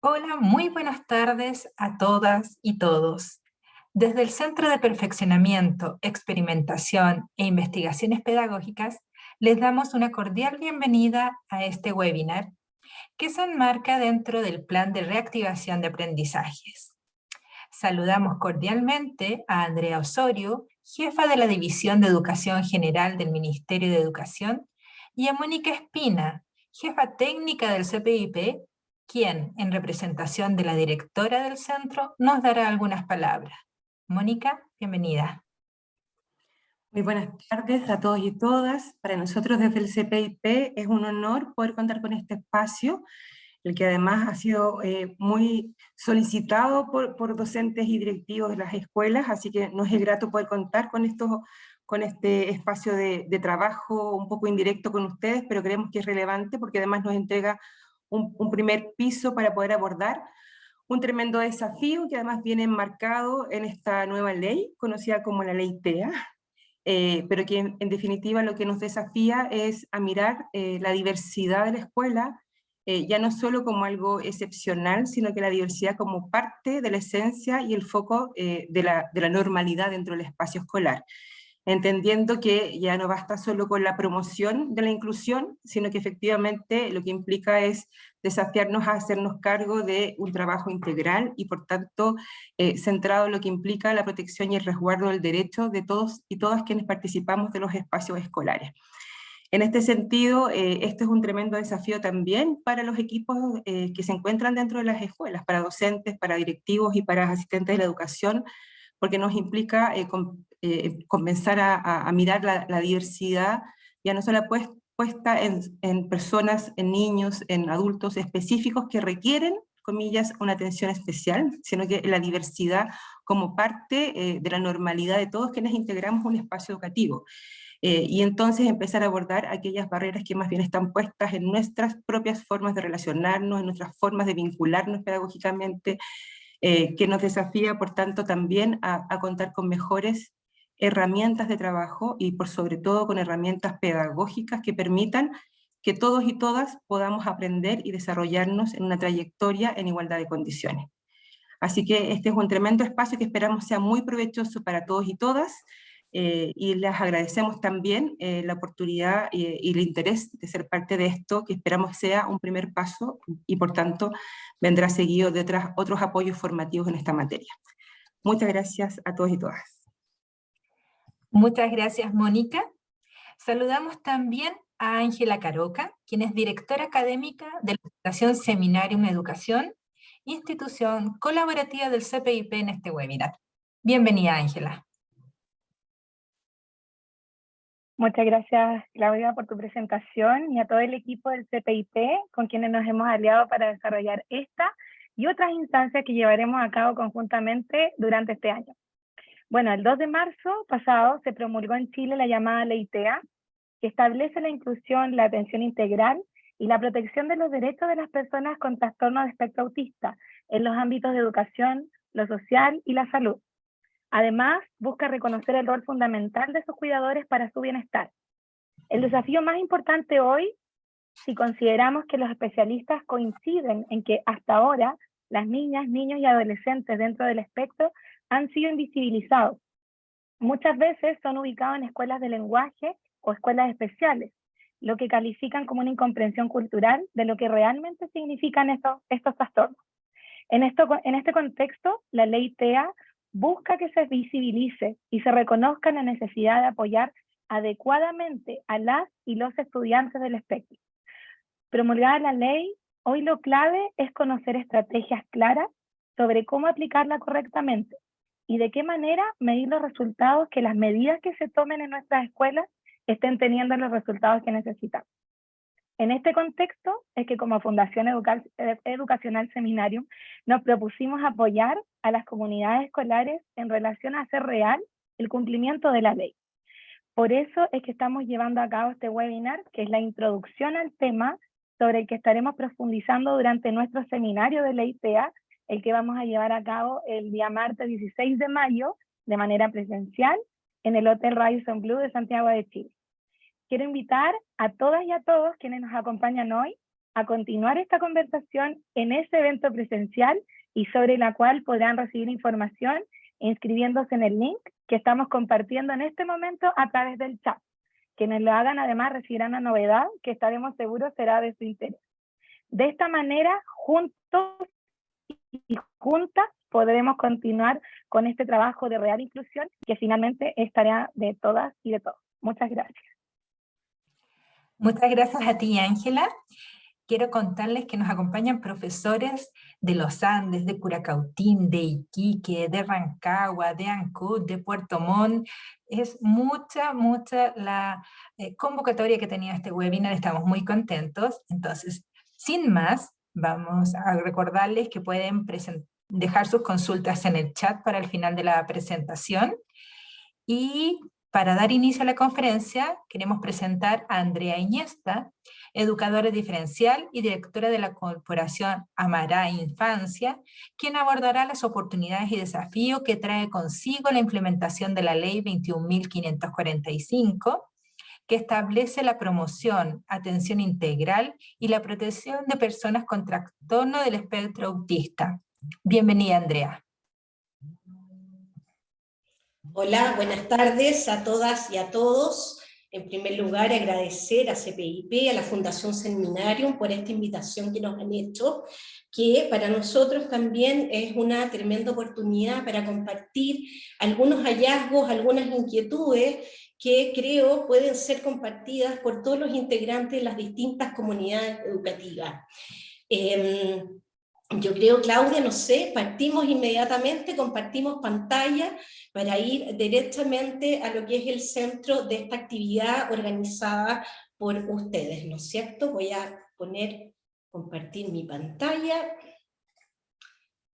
Hola, muy buenas tardes a todas y todos. Desde el Centro de Perfeccionamiento, Experimentación e Investigaciones Pedagógicas, les damos una cordial bienvenida a este webinar que se enmarca dentro del Plan de Reactivación de Aprendizajes. Saludamos cordialmente a Andrea Osorio, jefa de la División de Educación General del Ministerio de Educación, y a Mónica Espina, jefa técnica del CPIP, quien, en representación de la directora del centro, nos dará algunas palabras. Mónica, bienvenida. Muy buenas tardes a todos y todas. Para nosotros desde el CPIP es un honor poder contar con este espacio, el que además ha sido muy solicitado por docentes y directivos de las escuelas, así que nos es grato poder contar con este espacio de trabajo un poco indirecto con ustedes, pero creemos que es relevante porque además nos entrega un primer piso para poder abordar un tremendo desafío que además viene enmarcado en esta nueva ley, conocida como la Ley TEA, pero que en definitiva lo que nos desafía es a mirar la diversidad de la escuela, ya no solo como algo excepcional, sino que la diversidad como parte de la esencia y el foco de la normalidad dentro del espacio escolar, entendiendo que ya no basta solo con la promoción de la inclusión, sino que efectivamente lo que implica es desafiarnos a hacernos cargo de un trabajo integral y por tanto centrado en lo que implica la protección y el resguardo del derecho de todos y todas quienes participamos de los espacios escolares. En este sentido, este es un tremendo desafío también para los equipos que se encuentran dentro de las escuelas, para docentes, para directivos y para asistentes de la educación, porque nos implica comenzar a mirar la diversidad, ya no solo puesta en personas, en niños, en adultos específicos que requieren, comillas, una atención especial, sino que la diversidad como parte de la normalidad de todos quienes integramos un espacio educativo. Y entonces empezar a abordar aquellas barreras que más bien están puestas en nuestras propias formas de relacionarnos, en nuestras formas de vincularnos pedagógicamente, que nos desafía, por tanto, también a contar con mejores herramientas de trabajo y por sobre todo con herramientas pedagógicas que permitan que todos y todas podamos aprender y desarrollarnos en una trayectoria en igualdad de condiciones. Así que este es un tremendo espacio que esperamos sea muy provechoso para todos y todas, y les agradecemos también la oportunidad y el interés de ser parte de esto, que esperamos sea un primer paso y por tanto vendrá seguido de otros apoyos formativos en esta materia. Muchas gracias a todos y todas. Muchas gracias, Mónica. Saludamos también a Ángela Caroca, quien es directora académica de la Fundación Seminarium Educación, institución colaborativa del CPIP en este webinar. Bienvenida, Ángela. Muchas gracias, Claudia, por tu presentación y a todo el equipo del CPIP con quienes nos hemos aliado para desarrollar esta y otras instancias que llevaremos a cabo conjuntamente durante este año. Bueno, el 2 de marzo pasado se promulgó en Chile la llamada Ley TEA, que establece la inclusión, la atención integral y la protección de los derechos de las personas con trastorno de espectro autista en los ámbitos de educación, lo social y la salud. Además, busca reconocer el rol fundamental de sus cuidadores para su bienestar. El desafío más importante hoy, si consideramos que los especialistas coinciden en que hasta ahora las niñas, niños y adolescentes dentro del espectro han sido invisibilizados. Muchas veces son ubicados en escuelas de lenguaje o escuelas especiales, lo que califican como una incomprensión cultural de lo que realmente significan estos trastornos. En este contexto, la ley TEA busca que se visibilice y se reconozca la necesidad de apoyar adecuadamente a las y los estudiantes del espectro. Promulgada la ley, hoy lo clave es conocer estrategias claras sobre cómo aplicarla correctamente y de qué manera medir los resultados, que las medidas que se tomen en nuestras escuelas estén teniendo los resultados que necesitamos. En este contexto es que como Fundación Educacional Seminarium nos propusimos apoyar a las comunidades escolares en relación a hacer real el cumplimiento de la ley. Por eso es que estamos llevando a cabo este webinar, que es la introducción al tema sobre el que estaremos profundizando durante nuestro seminario de Ley TEA, el que vamos a llevar a cabo el día martes 16 de mayo de manera presencial en el Hotel Radisson Blu de Santiago de Chile. Quiero invitar a todas y a todos quienes nos acompañan hoy a continuar esta conversación en ese evento presencial y sobre la cual podrán recibir información inscribiéndose en el link que estamos compartiendo en este momento a través del chat. Quienes lo hagan además recibirán una novedad que estaremos seguros será de su interés. De esta manera, juntos y juntas, podremos continuar con este trabajo de real inclusión que finalmente es tarea de todas y de todos. Muchas gracias. Muchas gracias a ti, Ángela. Quiero contarles que nos acompañan profesores de los Andes, de Curacautín, de Iquique, de Rancagua, de Ancud, de Puerto Montt. Es mucha la convocatoria que tenía este webinar, estamos muy contentos. Entonces, sin más, vamos a recordarles que pueden dejar sus consultas en el chat para el final de la presentación. Y para dar inicio a la conferencia, queremos presentar a Andrea Iniesta, educadora diferencial y directora de la Corporación Amará Infancia, quien abordará las oportunidades y desafíos que trae consigo la implementación de la Ley 21.545, que establece la promoción, atención integral y la protección de personas con trastorno del espectro autista. Bienvenida, Andrea. Hola, buenas tardes a todas y a todos. En primer lugar, agradecer a CPIP, a la Fundación Seminarium, por esta invitación que nos han hecho, que para nosotros también es una tremenda oportunidad para compartir algunos hallazgos, algunas inquietudes que creo pueden ser compartidas por todos los integrantes de las distintas comunidades educativas. Yo creo, Claudia, no sé, partimos inmediatamente, compartimos pantalla para ir directamente a lo que es el centro de esta actividad organizada por ustedes, ¿no es cierto? Voy a compartir mi pantalla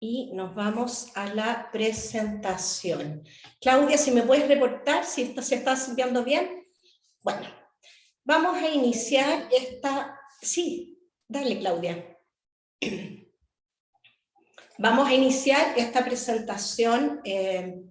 y nos vamos a la presentación. Claudia, si me puedes reportar si esto se está viendo bien. Bueno, vamos a iniciar esta... Sí, dale, Claudia. Vamos a iniciar esta presentación que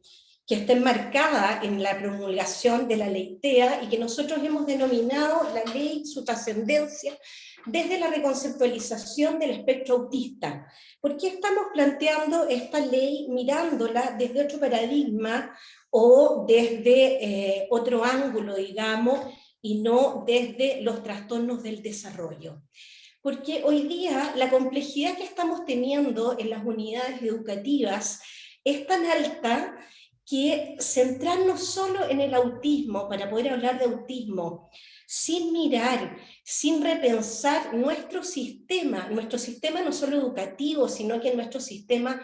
está enmarcada en la promulgación de la Ley TEA y que nosotros hemos denominado la ley, su trascendencia, desde la reconceptualización del espectro autista. ¿Por qué estamos planteando esta ley mirándola desde otro paradigma o desde otro ángulo, digamos, y no desde los trastornos del desarrollo? Porque hoy día la complejidad que estamos teniendo en las unidades educativas es tan alta que centrarnos solo en el autismo, para poder hablar de autismo, sin mirar, sin repensar nuestro sistema no solo educativo, sino que nuestro sistema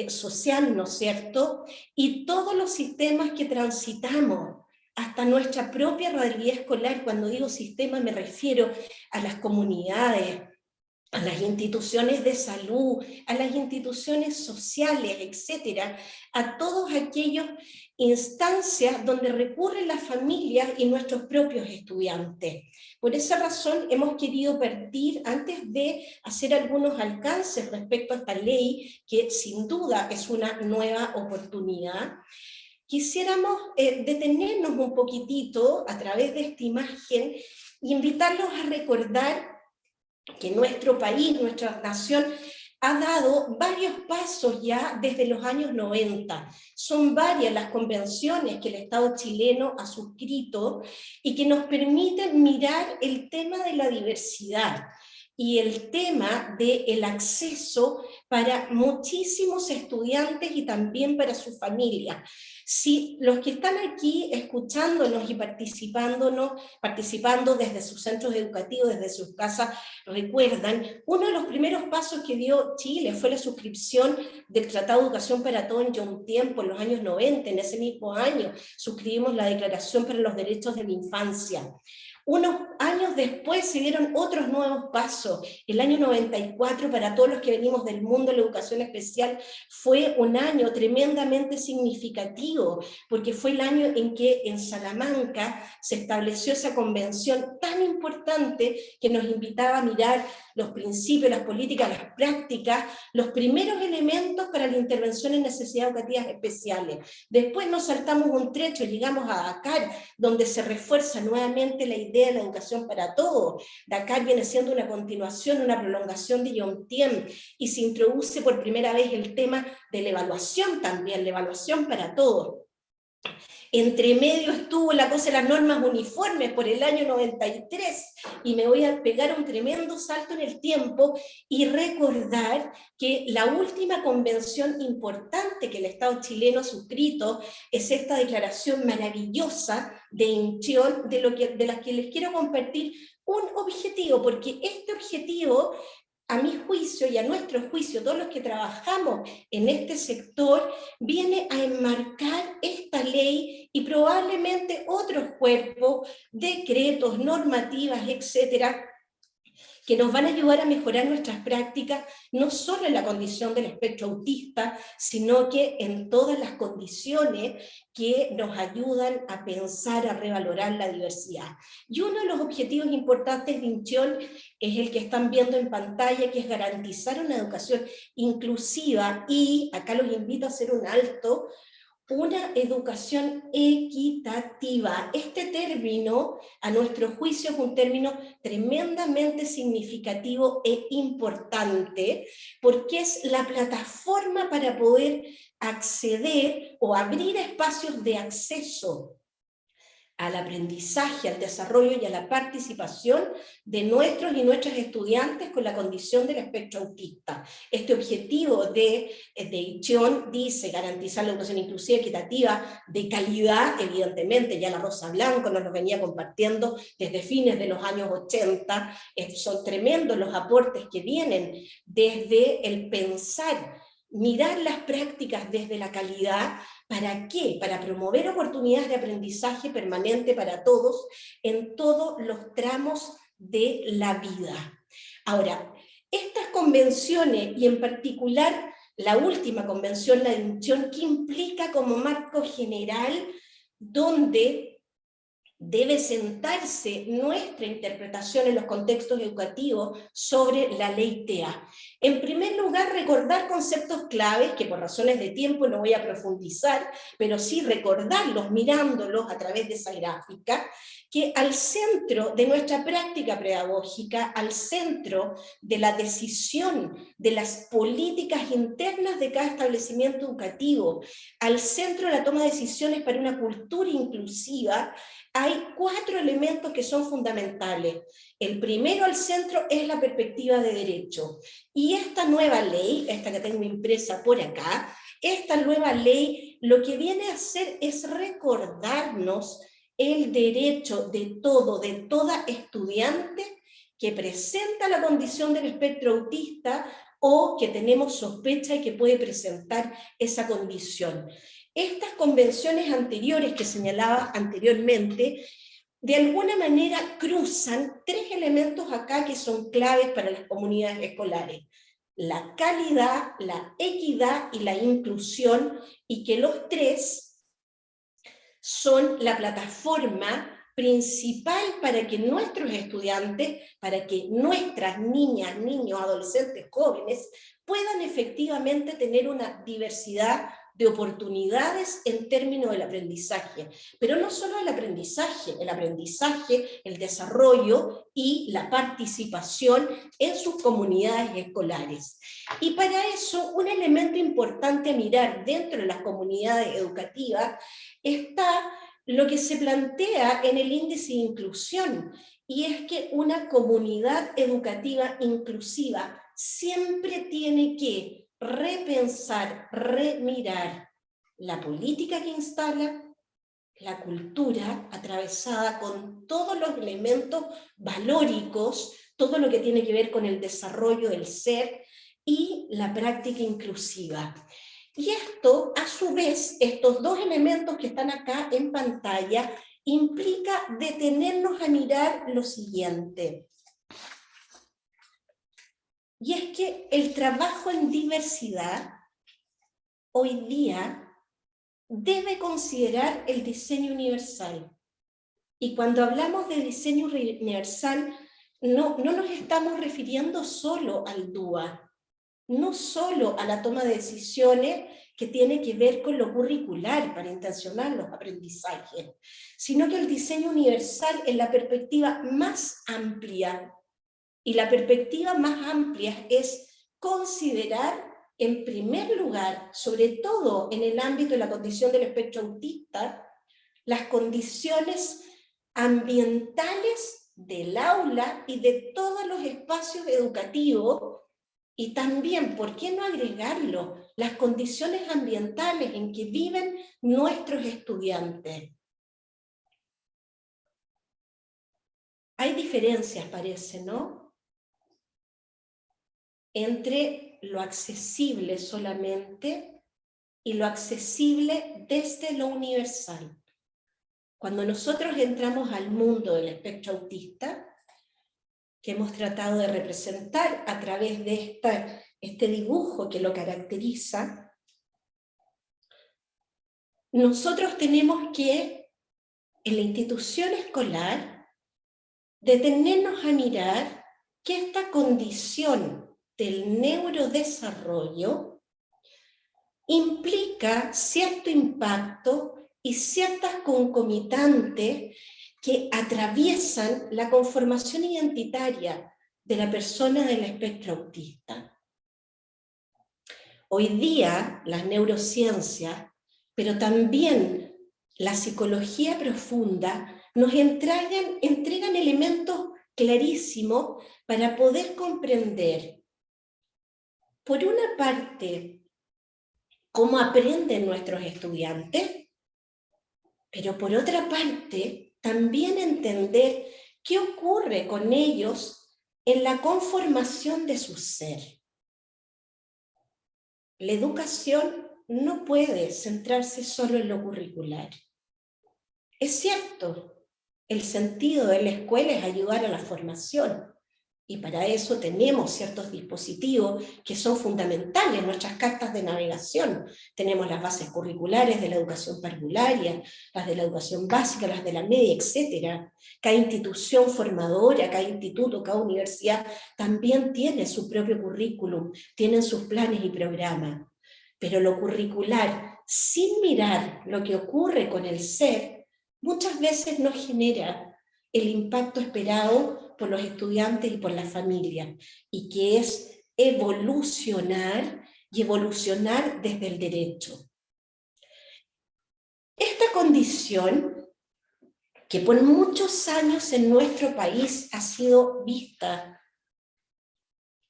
social, ¿no es cierto? Y todos los sistemas que transitamos, hasta nuestra propia realidad escolar. Cuando digo sistema me refiero a las comunidades, a las instituciones de salud, a las instituciones sociales, etcétera, a todas aquellas instancias donde recurren las familias y nuestros propios estudiantes. Por esa razón hemos querido partir, antes de hacer algunos alcances respecto a esta ley, que sin duda es una nueva oportunidad, quisiéramos detenernos un poquitito a través de esta imagen y invitarlos a recordar que nuestro país, nuestra nación, ha dado varios pasos ya desde los años 90. Son varias las convenciones que el Estado chileno ha suscrito y que nos permiten mirar el tema de la diversidad y el tema del acceso para muchísimos estudiantes y también para su familia. Si los que están aquí escuchándonos y participando desde sus centros educativos, desde sus casas, recuerdan, uno de los primeros pasos que dio Chile fue la suscripción del Tratado de Educación para Todos en un tiempo, en los años 90, en ese mismo año, suscribimos la Declaración para los Derechos de la Infancia. Unos años después se dieron otros nuevos pasos. El año 94, para todos los que venimos del mundo de la educación especial, fue un año tremendamente significativo, porque fue el año en que en Salamanca se estableció esa convención tan importante que nos invitaba a mirar los principios, las políticas, las prácticas, los primeros elementos para la intervención en necesidades educativas especiales. Después nos saltamos un trecho, llegamos a Dakar, donde se refuerza nuevamente la idea idea de la educación para todos. Dakar viene siendo una continuación, una prolongación de Yomtien, y se introduce por primera vez el tema de la evaluación también, la evaluación para todos. Entre medio estuvo la cosa de las normas uniformes por el año 93, y me voy a pegar un tremendo salto en el tiempo y recordar que la última convención importante que el Estado chileno ha suscrito es esta declaración maravillosa de Incheon, de la que les quiero compartir un objetivo, porque este objetivo, a mi juicio y a nuestro juicio, todos los que trabajamos en este sector, viene a enmarcar esta ley y probablemente otros cuerpos, decretos, normativas, etcétera, que nos van a ayudar a mejorar nuestras prácticas, no solo en la condición del espectro autista, sino que en todas las condiciones que nos ayudan a pensar, a revalorar la diversidad. Y uno de los objetivos importantes de Incheon es el que están viendo en pantalla, que es garantizar una educación inclusiva, y acá los invito a hacer un alto, una educación equitativa. Este término, a nuestro juicio, es un término tremendamente significativo e importante, porque es la plataforma para poder acceder o abrir espacios de acceso al aprendizaje, al desarrollo y a la participación de nuestros y nuestras estudiantes con la condición del espectro autista. Este objetivo de Incheon dice garantizar la educación inclusiva, equitativa, de calidad, evidentemente, ya la Rosa Blanco nos lo venía compartiendo desde fines de los años 80, son tremendos los aportes que vienen desde el pensar, mirar las prácticas desde la calidad. ¿Para qué? Para promover oportunidades de aprendizaje permanente para todos en todos los tramos de la vida. Ahora, estas convenciones, y en particular la última convención, la de Incheon, que implica como marco general donde debe sentarse nuestra interpretación en los contextos educativos sobre la ley TEA. En primer lugar, recordar conceptos claves, que por razones de tiempo no voy a profundizar, pero sí recordarlos mirándolos a través de esa gráfica, que al centro de nuestra práctica pedagógica, al centro de la decisión de las políticas internas de cada establecimiento educativo, al centro de la toma de decisiones para una cultura inclusiva, hay 4 elementos que son fundamentales. El primero al centro es la perspectiva de derecho. Y esta nueva ley, esta que tengo impresa por acá, esta nueva ley lo que viene a hacer es recordarnos el derecho de toda estudiante que presenta la condición del espectro autista o que tenemos sospecha de que puede presentar esa condición. Estas convenciones anteriores que señalaba anteriormente, de alguna manera cruzan 3 elementos acá que son claves para las comunidades escolares: la calidad, la equidad y la inclusión, y que los 3 son la plataforma principal para que nuestros estudiantes, para que nuestras niñas, niños, adolescentes, jóvenes, puedan efectivamente tener una diversidad de oportunidades en términos del aprendizaje, pero no solo el aprendizaje, el desarrollo y la participación en sus comunidades escolares. Y para eso, un elemento importante a mirar dentro de las comunidades educativas está lo que se plantea en el índice de inclusión, y es que una comunidad educativa inclusiva siempre tiene que repensar, remirar la política que instala, la cultura atravesada con todos los elementos valóricos, todo lo que tiene que ver con el desarrollo del ser y la práctica inclusiva. Y esto, a su vez, estos 2 elementos que están acá en pantalla, implica detenernos a mirar lo siguiente. Y es que el trabajo en diversidad hoy día debe considerar el diseño universal. Y cuando hablamos de diseño universal, no nos estamos refiriendo solo al DUA. no solo a la toma de decisiones que tiene que ver con lo curricular para intencionar los aprendizajes, sino que el diseño universal es la perspectiva más amplia. Y la perspectiva más amplia es considerar, en primer lugar, sobre todo en el ámbito de la condición del espectro autista, las condiciones ambientales del aula y de todos los espacios educativos, y también, ¿por qué no agregarlo?, las condiciones ambientales en que viven nuestros estudiantes. Hay diferencias, parece, ¿no?, entre lo accesible solamente y lo accesible desde lo universal. Cuando nosotros entramos al mundo del espectro autista, que hemos tratado de representar a través de este dibujo que lo caracteriza, nosotros tenemos que, en la institución escolar, detenernos a mirar que esta condición del neurodesarrollo implica cierto impacto y ciertas concomitantes que atraviesan la conformación identitaria de la persona del espectro autista. Hoy día las neurociencias, pero también la psicología profunda, nos entregan elementos clarísimos para poder comprender, por una parte, cómo aprenden nuestros estudiantes, pero por otra parte, también entender qué ocurre con ellos en la conformación de su ser. La educación no puede centrarse solo en lo curricular. Es cierto, el sentido de la escuela es ayudar a la formación, y para eso tenemos ciertos dispositivos que son fundamentales, nuestras cartas de navegación. Tenemos las bases curriculares de la educación parvularia, las de la educación básica, las de la media, etc. Cada institución formadora, cada instituto, cada universidad también tiene su propio currículum, tienen sus planes y programas. Pero lo curricular, sin mirar lo que ocurre con el ser, muchas veces no genera el impacto esperado por los estudiantes y por la familia, y que es evolucionar, y evolucionar desde el derecho. Esta condición, que por muchos años en nuestro país ha sido vista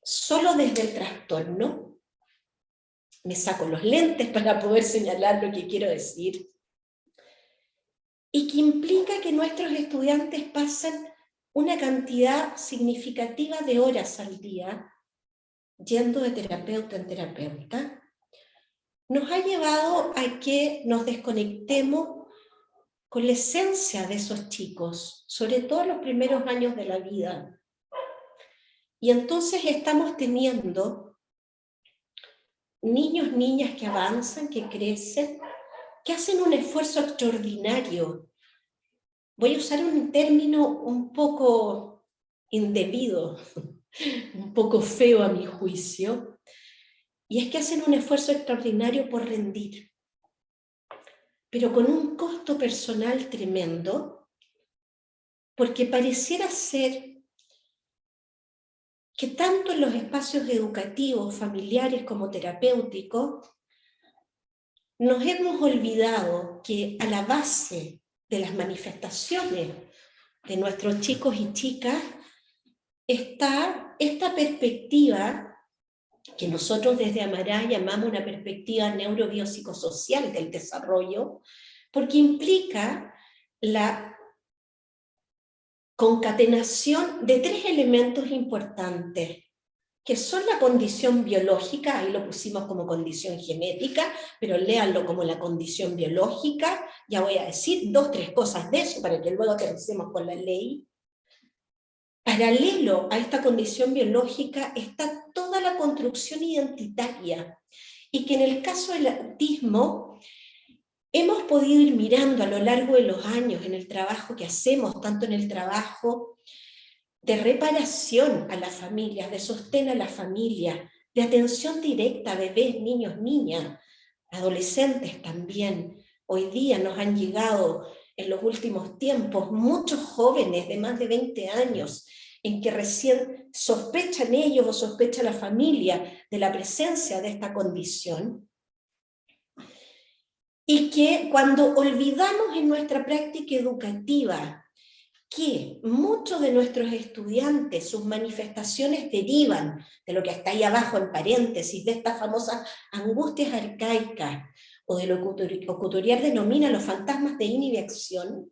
solo desde el trastorno, me saco los lentes para poder señalar lo que quiero decir, y que implica que nuestros estudiantes pasan una cantidad significativa de horas al día yendo de terapeuta en terapeuta, nos ha llevado a que nos desconectemos con la esencia de esos chicos, sobre todo en los primeros años de la vida. Y entonces estamos teniendo niños, niñas que avanzan, que crecen, que hacen un esfuerzo extraordinario. Voy a usar un término un poco indebido, un poco feo a mi juicio, y es que hacen un esfuerzo extraordinario por rendir, pero con un costo personal tremendo, porque pareciera ser que tanto en los espacios educativos, familiares como terapéuticos, nos hemos olvidado que a la base de las manifestaciones de nuestros chicos y chicas está esta perspectiva que nosotros desde Amará llamamos una perspectiva neurobiopsicosocial del desarrollo, porque implica la concatenación de tres elementos importantes, que son la condición biológica, ahí lo pusimos como condición genética, pero léanlo como la condición biológica. Ya voy a decir 2 o 3 cosas de eso para que luego aterricemos con la ley. Paralelo a esta condición biológica está toda la construcción identitaria, y que en el caso del autismo hemos podido ir mirando a lo largo de los años en el trabajo que hacemos, tanto en el trabajo de reparación a las familias, de sostén a la familia, de atención directa a bebés, niños, niñas, adolescentes también. Hoy día nos han llegado en los últimos tiempos muchos jóvenes de más de 20 años en que recién sospechan ellos o sospecha la familia de la presencia de esta condición, y que cuando olvidamos en nuestra práctica educativa que muchos de nuestros estudiantes, sus manifestaciones derivan de lo que está ahí abajo en paréntesis, de estas famosas angustias arcaicas, o de lo que Couturier denomina los fantasmas de inhibición,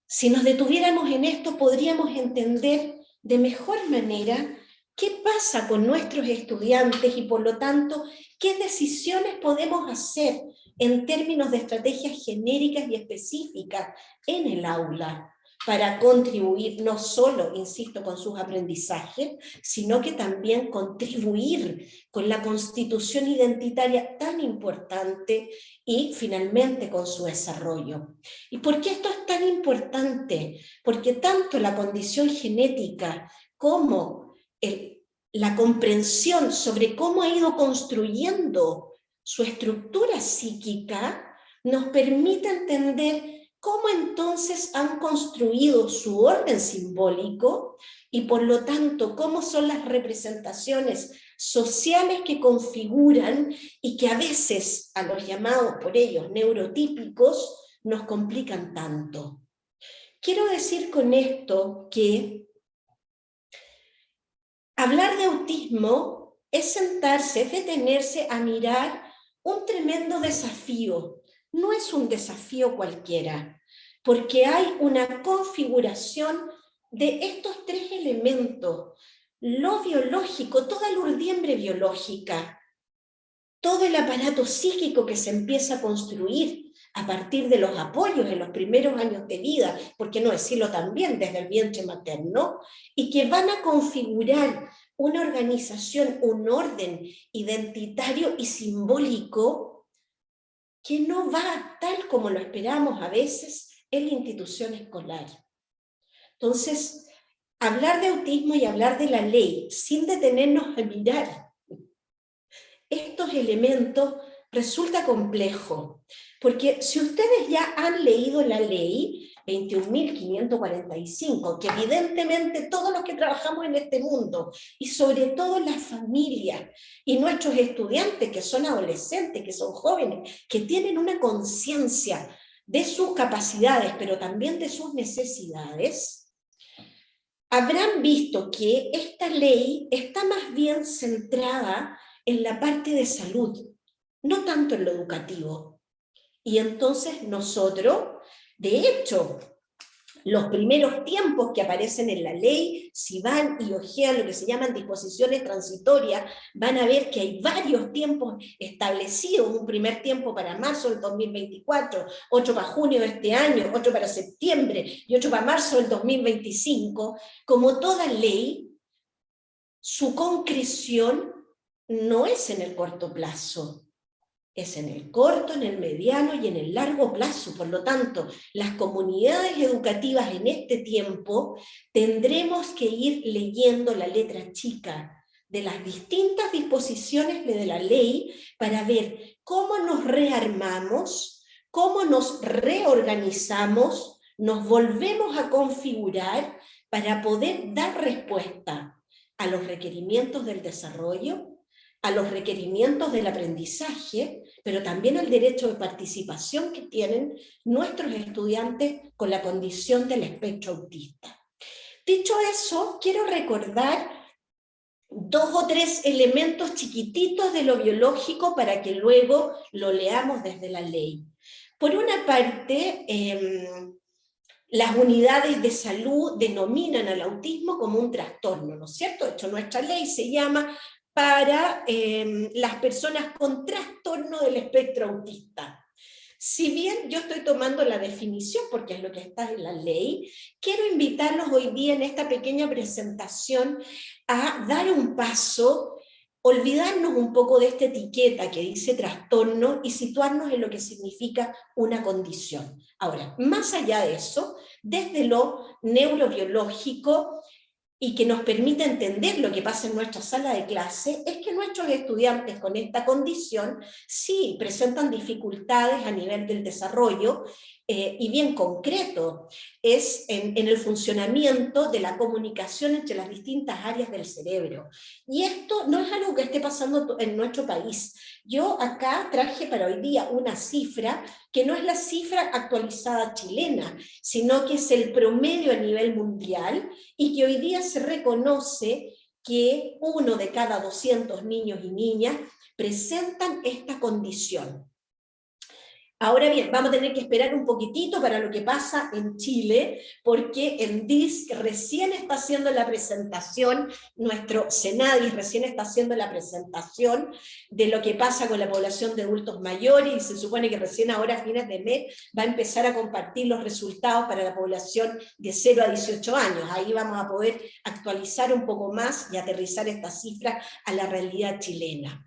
si nos detuviéramos en esto podríamos entender de mejor manera qué pasa con nuestros estudiantes y por lo tanto qué decisiones podemos hacer en términos de estrategias genéricas y específicas en el aula para contribuir no solo, insisto, con sus aprendizajes, sino que también contribuir con la constitución identitaria tan importante y finalmente con su desarrollo. ¿Y por qué esto es tan importante? Porque tanto la condición genética como la comprensión sobre cómo ha ido construyendo su estructura psíquica nos permite entender cómo entonces han construido su orden simbólico y por lo tanto cómo son las representaciones sociales que configuran y que a veces a los llamados por ellos neurotípicos nos complican tanto. Quiero decir con esto que hablar de autismo es sentarse, es detenerse a mirar un tremendo desafío. No es un desafío cualquiera, porque hay una configuración de estos tres elementos: lo biológico, toda la urdiembre biológica, todo el aparato psíquico que se empieza a construir a partir de los apoyos en los primeros años de vida, por qué no decirlo también desde el vientre materno, y que van a configurar una organización, un orden identitario y simbólico que no va tal como lo esperamos a veces en la institución escolar. Entonces, hablar de autismo y hablar de la ley sin detenernos a mirar estos elementos resulta complejo, porque si ustedes ya han leído la ley 21.545, que evidentemente todos los que trabajamos en este mundo, y sobre todo las familias y nuestros estudiantes que son adolescentes, que son jóvenes, que tienen una conciencia de sus capacidades, pero también de sus necesidades, habrán visto que esta ley está más bien centrada en la parte de salud, no tanto en lo educativo. Y entonces nosotros, de hecho, los primeros tiempos que aparecen en la ley, si van y ojean lo que se llaman disposiciones transitorias, van a ver que hay varios tiempos establecidos: un primer tiempo para marzo del 2024, otro para junio de este año, otro para septiembre y otro para marzo del 2025. Como toda ley, su concreción no es en el corto plazo, es en el corto, en el mediano y en el largo plazo. Por lo tanto, las comunidades educativas en este tiempo tendremos que ir leyendo la letra chica de las distintas disposiciones de la ley para ver cómo nos rearmamos, cómo nos reorganizamos, nos volvemos a configurar para poder dar respuesta a los requerimientos del desarrollo, a los requerimientos del aprendizaje, pero también al derecho de participación que tienen nuestros estudiantes con la condición del espectro autista. Dicho eso, quiero recordar 2 o 3 elementos chiquititos de lo biológico para que luego lo leamos desde la ley. Por una parte, las unidades de salud denominan al autismo como un trastorno, ¿no es cierto? De hecho, nuestra ley se llama para las personas con trastorno del espectro autista. Si bien yo estoy tomando la definición porque es lo que está en la ley, quiero invitarlos hoy día en esta pequeña presentación a dar un paso, olvidarnos un poco de esta etiqueta que dice trastorno y situarnos en lo que significa una condición. Ahora, más allá de eso, desde lo neurobiológico, y que nos permite entender lo que pasa en nuestra sala de clase, es que nuestros estudiantes con esta condición sí presentan dificultades a nivel del desarrollo, y bien concreto, es en el funcionamiento de la comunicación entre las distintas áreas del cerebro. Y esto no es algo que esté pasando en nuestro país. Yo acá traje para hoy día una cifra que no es la cifra actualizada chilena, sino que es el promedio a nivel mundial, y que hoy día se reconoce que 1 de cada 200 niños y niñas presentan esta condición. Ahora bien, vamos a tener que esperar un poquitito para lo que pasa en Chile, porque en DISC recién está haciendo la presentación, nuestro Senadis recién está haciendo la presentación de lo que pasa con la población de adultos mayores, y se supone que recién ahora a fines de mes va a empezar a compartir los resultados para la población de 0 a 18 años. Ahí vamos a poder actualizar un poco más y aterrizar estas cifras a la realidad chilena.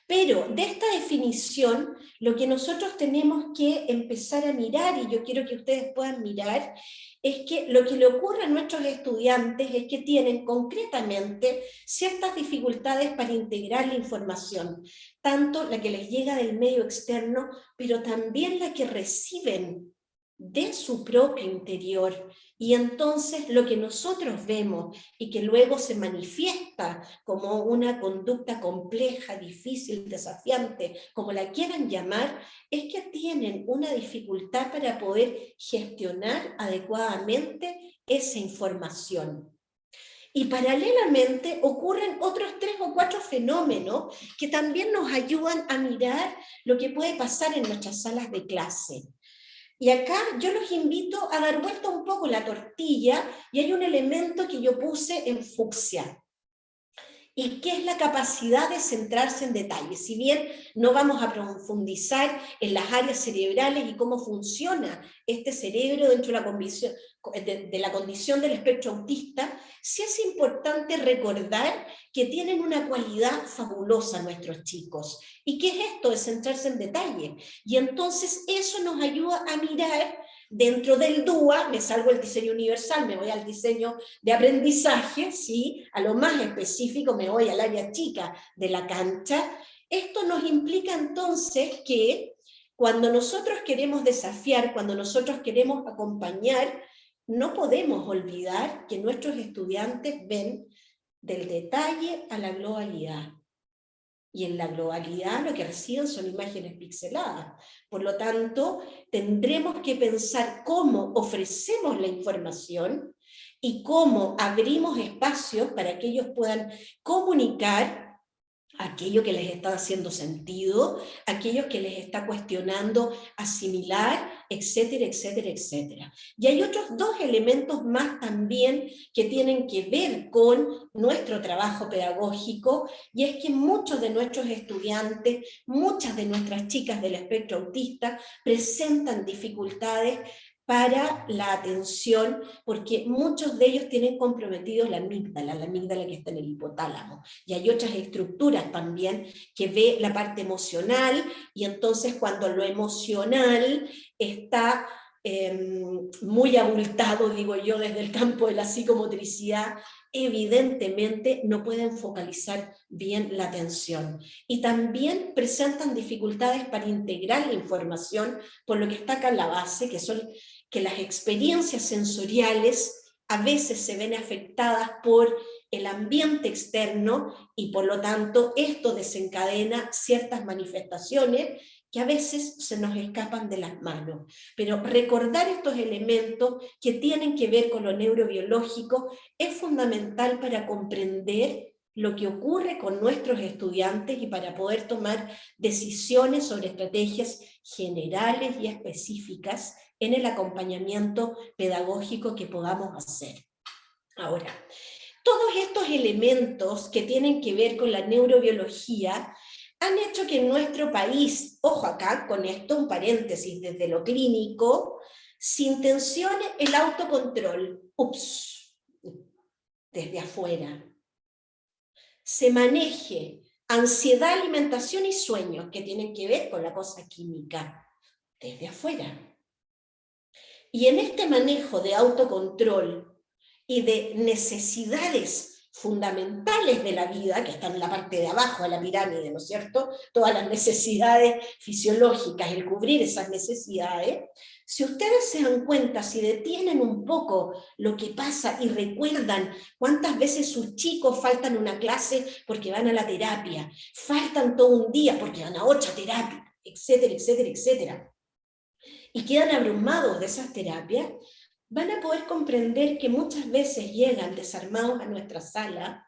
Pero de esta definición, lo que nosotros tenemos que empezar a mirar, y yo quiero que ustedes puedan mirar, es que lo que le ocurre a nuestros estudiantes es que tienen concretamente ciertas dificultades para integrar la información, tanto la que les llega del medio externo, pero también la que reciben de su propio interior. Y entonces lo que nosotros vemos y que luego se manifiesta como una conducta compleja, difícil, desafiante, como la quieran llamar, es que tienen una dificultad para poder gestionar adecuadamente esa información. Y paralelamente ocurren otros 3 o 4 fenómenos que también nos ayudan a mirar lo que puede pasar en nuestras salas de clase. Y acá yo los invito a dar vuelta un poco la tortilla, y hay un elemento que yo puse en fucsia, y que es la capacidad de centrarse en detalles. Si bien no vamos a profundizar en las áreas cerebrales y cómo funciona este cerebro dentro de la condición del espectro autista, sí es importante recordar que tienen una cualidad fabulosa nuestros chicos. ¿Y qué es esto de centrarse en detalle? Y entonces eso nos ayuda a mirar dentro del DUA, me salgo del diseño universal, me voy al diseño de aprendizaje, ¿sí? A lo más específico me voy al área chica de la cancha. Esto nos implica entonces que cuando nosotros queremos desafiar, cuando nosotros queremos acompañar, no podemos olvidar que nuestros estudiantes ven del detalle a la globalidad. Y en la globalidad lo que reciben son imágenes pixeladas. Por lo tanto, tendremos que pensar cómo ofrecemos la información y cómo abrimos espacios para que ellos puedan comunicar aquello que les está haciendo sentido, aquello que les está cuestionando, asimilar, etcétera, etcétera, etcétera. Y hay otros 2 elementos más también que tienen que ver con nuestro trabajo pedagógico, y es que muchos de nuestros estudiantes, muchas de nuestras chicas del espectro autista presentan dificultades para la atención, porque muchos de ellos tienen comprometidos la amígdala que está en el hipotálamo, y hay otras estructuras también que ve la parte emocional, y entonces cuando lo emocional está muy abultado, digo yo, desde el campo de la psicomotricidad, evidentemente no pueden focalizar bien la atención. Y también presentan dificultades para integrar la información, por lo que está acá en la base, que son que las experiencias sensoriales a veces se ven afectadas por el ambiente externo, y por lo tanto esto desencadena ciertas manifestaciones que a veces se nos escapan de las manos. Pero recordar estos elementos que tienen que ver con lo neurobiológico es fundamental para comprender lo que ocurre con nuestros estudiantes y para poder tomar decisiones sobre estrategias generales y específicas en el acompañamiento pedagógico que podamos hacer. Ahora, todos estos elementos que tienen que ver con la neurobiología han hecho que en nuestro país, ojo acá con esto, un paréntesis desde lo clínico, se intencione el autocontrol, desde afuera. Se maneje ansiedad, alimentación y sueños, que tienen que ver con la cosa química, desde afuera. Y en este manejo de autocontrol y de necesidades fundamentales de la vida, que están en la parte de abajo de la pirámide, ¿no es cierto? Todas las necesidades fisiológicas, el cubrir esas necesidades. Si ustedes se dan cuenta, si detienen un poco lo que pasa y recuerdan cuántas veces sus chicos faltan una clase porque van a la terapia, faltan todo un día porque van a otra terapia, etcétera, etcétera, etcétera, y quedan abrumados de esas terapias, van a poder comprender que muchas veces llegan desarmados a nuestra sala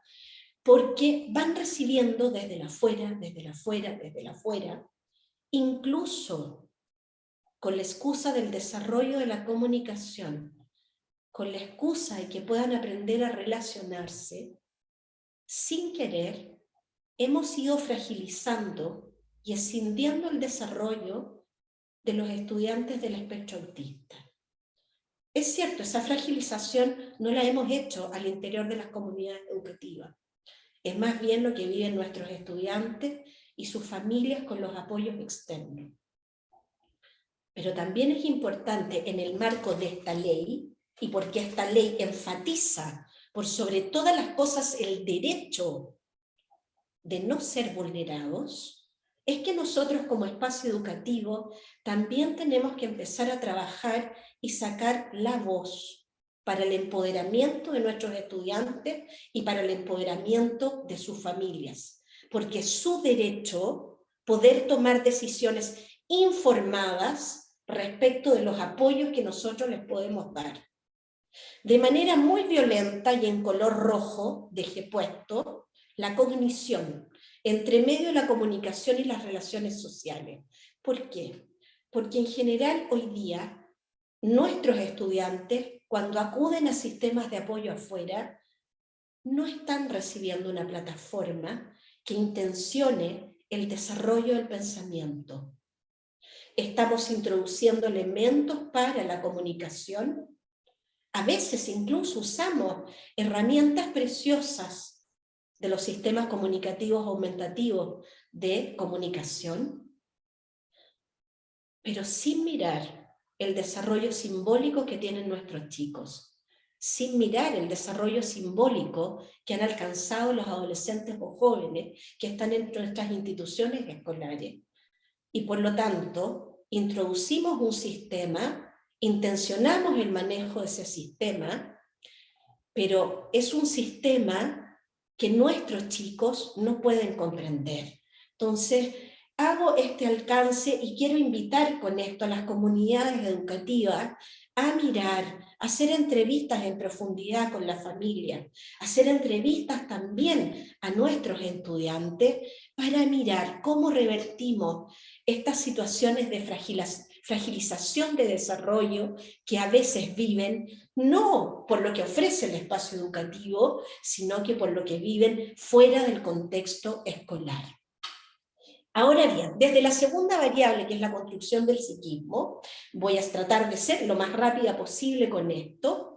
porque van recibiendo desde la afuera, desde la afuera, desde la afuera, incluso con la excusa del desarrollo de la comunicación, con la excusa de que puedan aprender a relacionarse, sin querer, hemos ido fragilizando y escindiendo el desarrollo de los estudiantes del espectro autista. Es cierto, esa fragilización no la hemos hecho al interior de las comunidades educativas. Es más bien lo que viven nuestros estudiantes y sus familias con los apoyos externos. Pero también es importante en el marco de esta ley, y porque esta ley enfatiza por sobre todas las cosas el derecho de no ser vulnerados, es que nosotros como espacio educativo también tenemos que empezar a trabajar y sacar la voz para el empoderamiento de nuestros estudiantes y para el empoderamiento de sus familias, porque es su derecho poder tomar decisiones informadas respecto de los apoyos que nosotros les podemos dar. De manera muy violenta y en color rojo, dejé puesto, la cognición, entre medio de la comunicación y las relaciones sociales. ¿Por qué? Porque en general hoy día nuestros estudiantes, cuando acuden a sistemas de apoyo afuera, no están recibiendo una plataforma que intencione el desarrollo del pensamiento. Estamos introduciendo elementos para la comunicación. A veces incluso usamos herramientas preciosas de los sistemas comunicativos aumentativos de comunicación, pero sin mirar el desarrollo simbólico que tienen nuestros chicos, sin mirar el desarrollo simbólico que han alcanzado los adolescentes o jóvenes que están en nuestras instituciones escolares. Y por lo tanto, introducimos un sistema, intencionamos el manejo de ese sistema, pero es un sistema que nuestros chicos no pueden comprender. Entonces, hago este alcance y quiero invitar con esto a las comunidades educativas a mirar, a hacer entrevistas en profundidad con la familia, hacer entrevistas también a nuestros estudiantes para mirar cómo revertimos estas situaciones de fragilización de desarrollo que a veces viven, no por lo que ofrece el espacio educativo, sino que por lo que viven fuera del contexto escolar. Ahora bien, desde la segunda variable, que es la construcción del psiquismo, voy a tratar de ser lo más rápida posible con esto,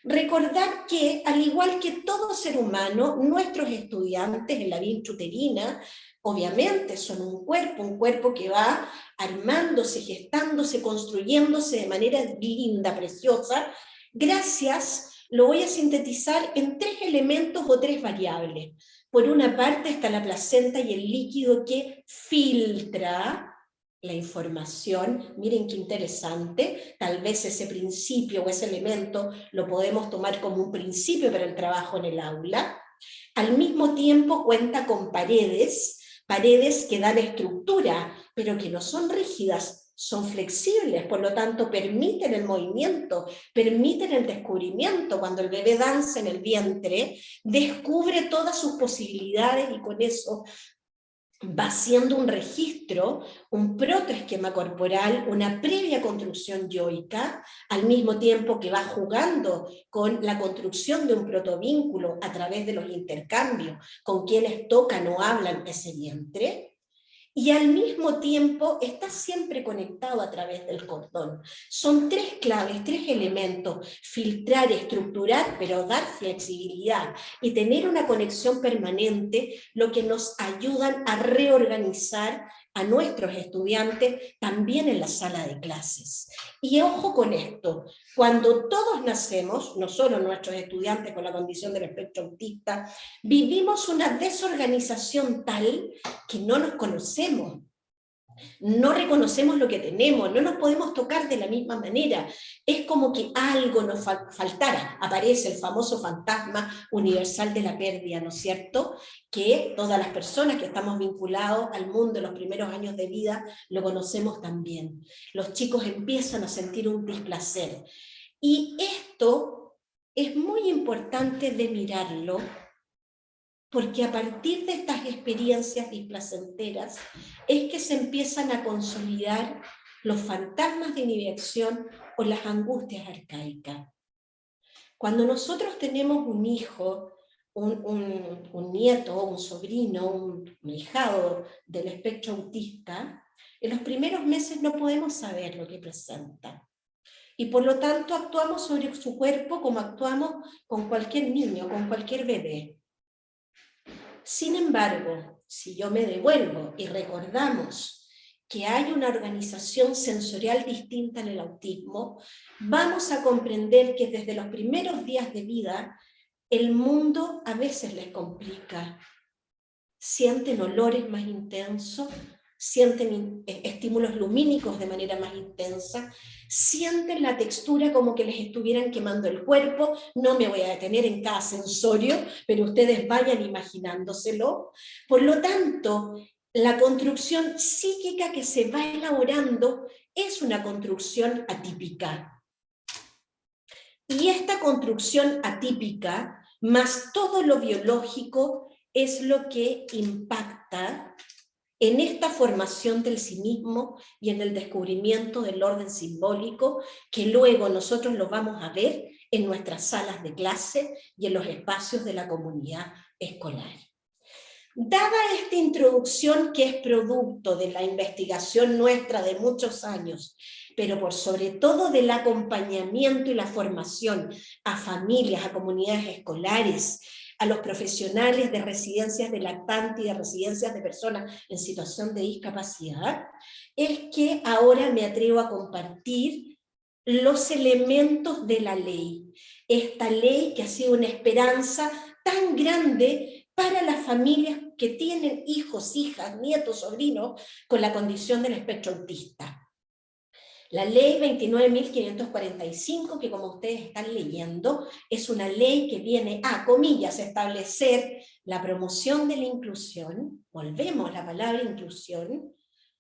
recordar que, al igual que todo ser humano, nuestros estudiantes en la vida intrauterina, obviamente son un cuerpo que va armándose, gestándose, construyéndose de manera linda, preciosa, gracias, lo voy a sintetizar en 3 elementos o 3 variables. Por una parte está la placenta y el líquido que filtra la información. Miren qué interesante, tal vez ese principio o ese elemento lo podemos tomar como un principio para el trabajo en el aula. Al mismo tiempo cuenta con paredes que dan estructura, pero que no son rígidas, son flexibles, por lo tanto permiten el movimiento, permiten el descubrimiento. Cuando el bebé danza en el vientre, descubre todas sus posibilidades y con eso va haciendo un registro, un protoesquema corporal, una previa construcción yoica, al mismo tiempo que va jugando con la construcción de un protovínculo a través de los intercambios con quienes tocan o hablan ese vientre, y al mismo tiempo está siempre conectado a través del cordón. Son 3 claves, 3 elementos: filtrar, estructurar, pero dar flexibilidad y tener una conexión permanente, lo que nos ayudan a reorganizar a nuestros estudiantes también en la sala de clases. Y ojo con esto, cuando todos nacemos, no solo nuestros estudiantes con la condición del espectro autista, vivimos una desorganización tal que no nos conocemos. No reconocemos lo que tenemos, no nos podemos tocar de la misma manera. Es como que algo nos faltara. Aparece el famoso fantasma universal de la pérdida, ¿no es cierto? Que todas las personas que estamos vinculados al mundo en los primeros años de vida lo conocemos también. Los chicos empiezan a sentir un displacer. Y esto es muy importante de mirarlo, porque a partir de estas experiencias displacenteras es que se empiezan a consolidar los fantasmas de inhibición o las angustias arcaicas. Cuando nosotros tenemos un hijo, un nieto, un sobrino, un ahijado del espectro autista, en los primeros meses no podemos saber lo que presenta. Y por lo tanto actuamos sobre su cuerpo como actuamos con cualquier niño, con cualquier bebé. Sin embargo, si yo me devuelvo y recordamos que hay una organización sensorial distinta en el autismo, vamos a comprender que desde los primeros días de vida el mundo a veces les complica. Sienten olores más intensos, sienten estímulos lumínicos de manera más intensa, sienten la textura como que les estuvieran quemando el cuerpo. No me voy a detener en cada sensorio, pero ustedes vayan imaginándoselo. Por lo tanto, la construcción psíquica que se va elaborando es una construcción atípica. Y esta construcción atípica, más todo lo biológico, es lo que impacta en esta formación del sí mismo y en el descubrimiento del orden simbólico, que luego nosotros lo vamos a ver en nuestras salas de clase y en los espacios de la comunidad escolar. Dada esta introducción, que es producto de la investigación nuestra de muchos años, pero por sobre todo del acompañamiento y la formación a familias, a comunidades escolares, a los profesionales de residencias de lactantes y de residencias de personas en situación de discapacidad, es que ahora me atrevo a compartir los elementos de la ley. Esta ley que ha sido una esperanza tan grande para las familias que tienen hijos, hijas, nietos, sobrinos con la condición del espectro autista. La ley 29.545, que como ustedes están leyendo, es una ley que viene a, comillas, establecer la promoción de la inclusión. Volvemos a la palabra inclusión.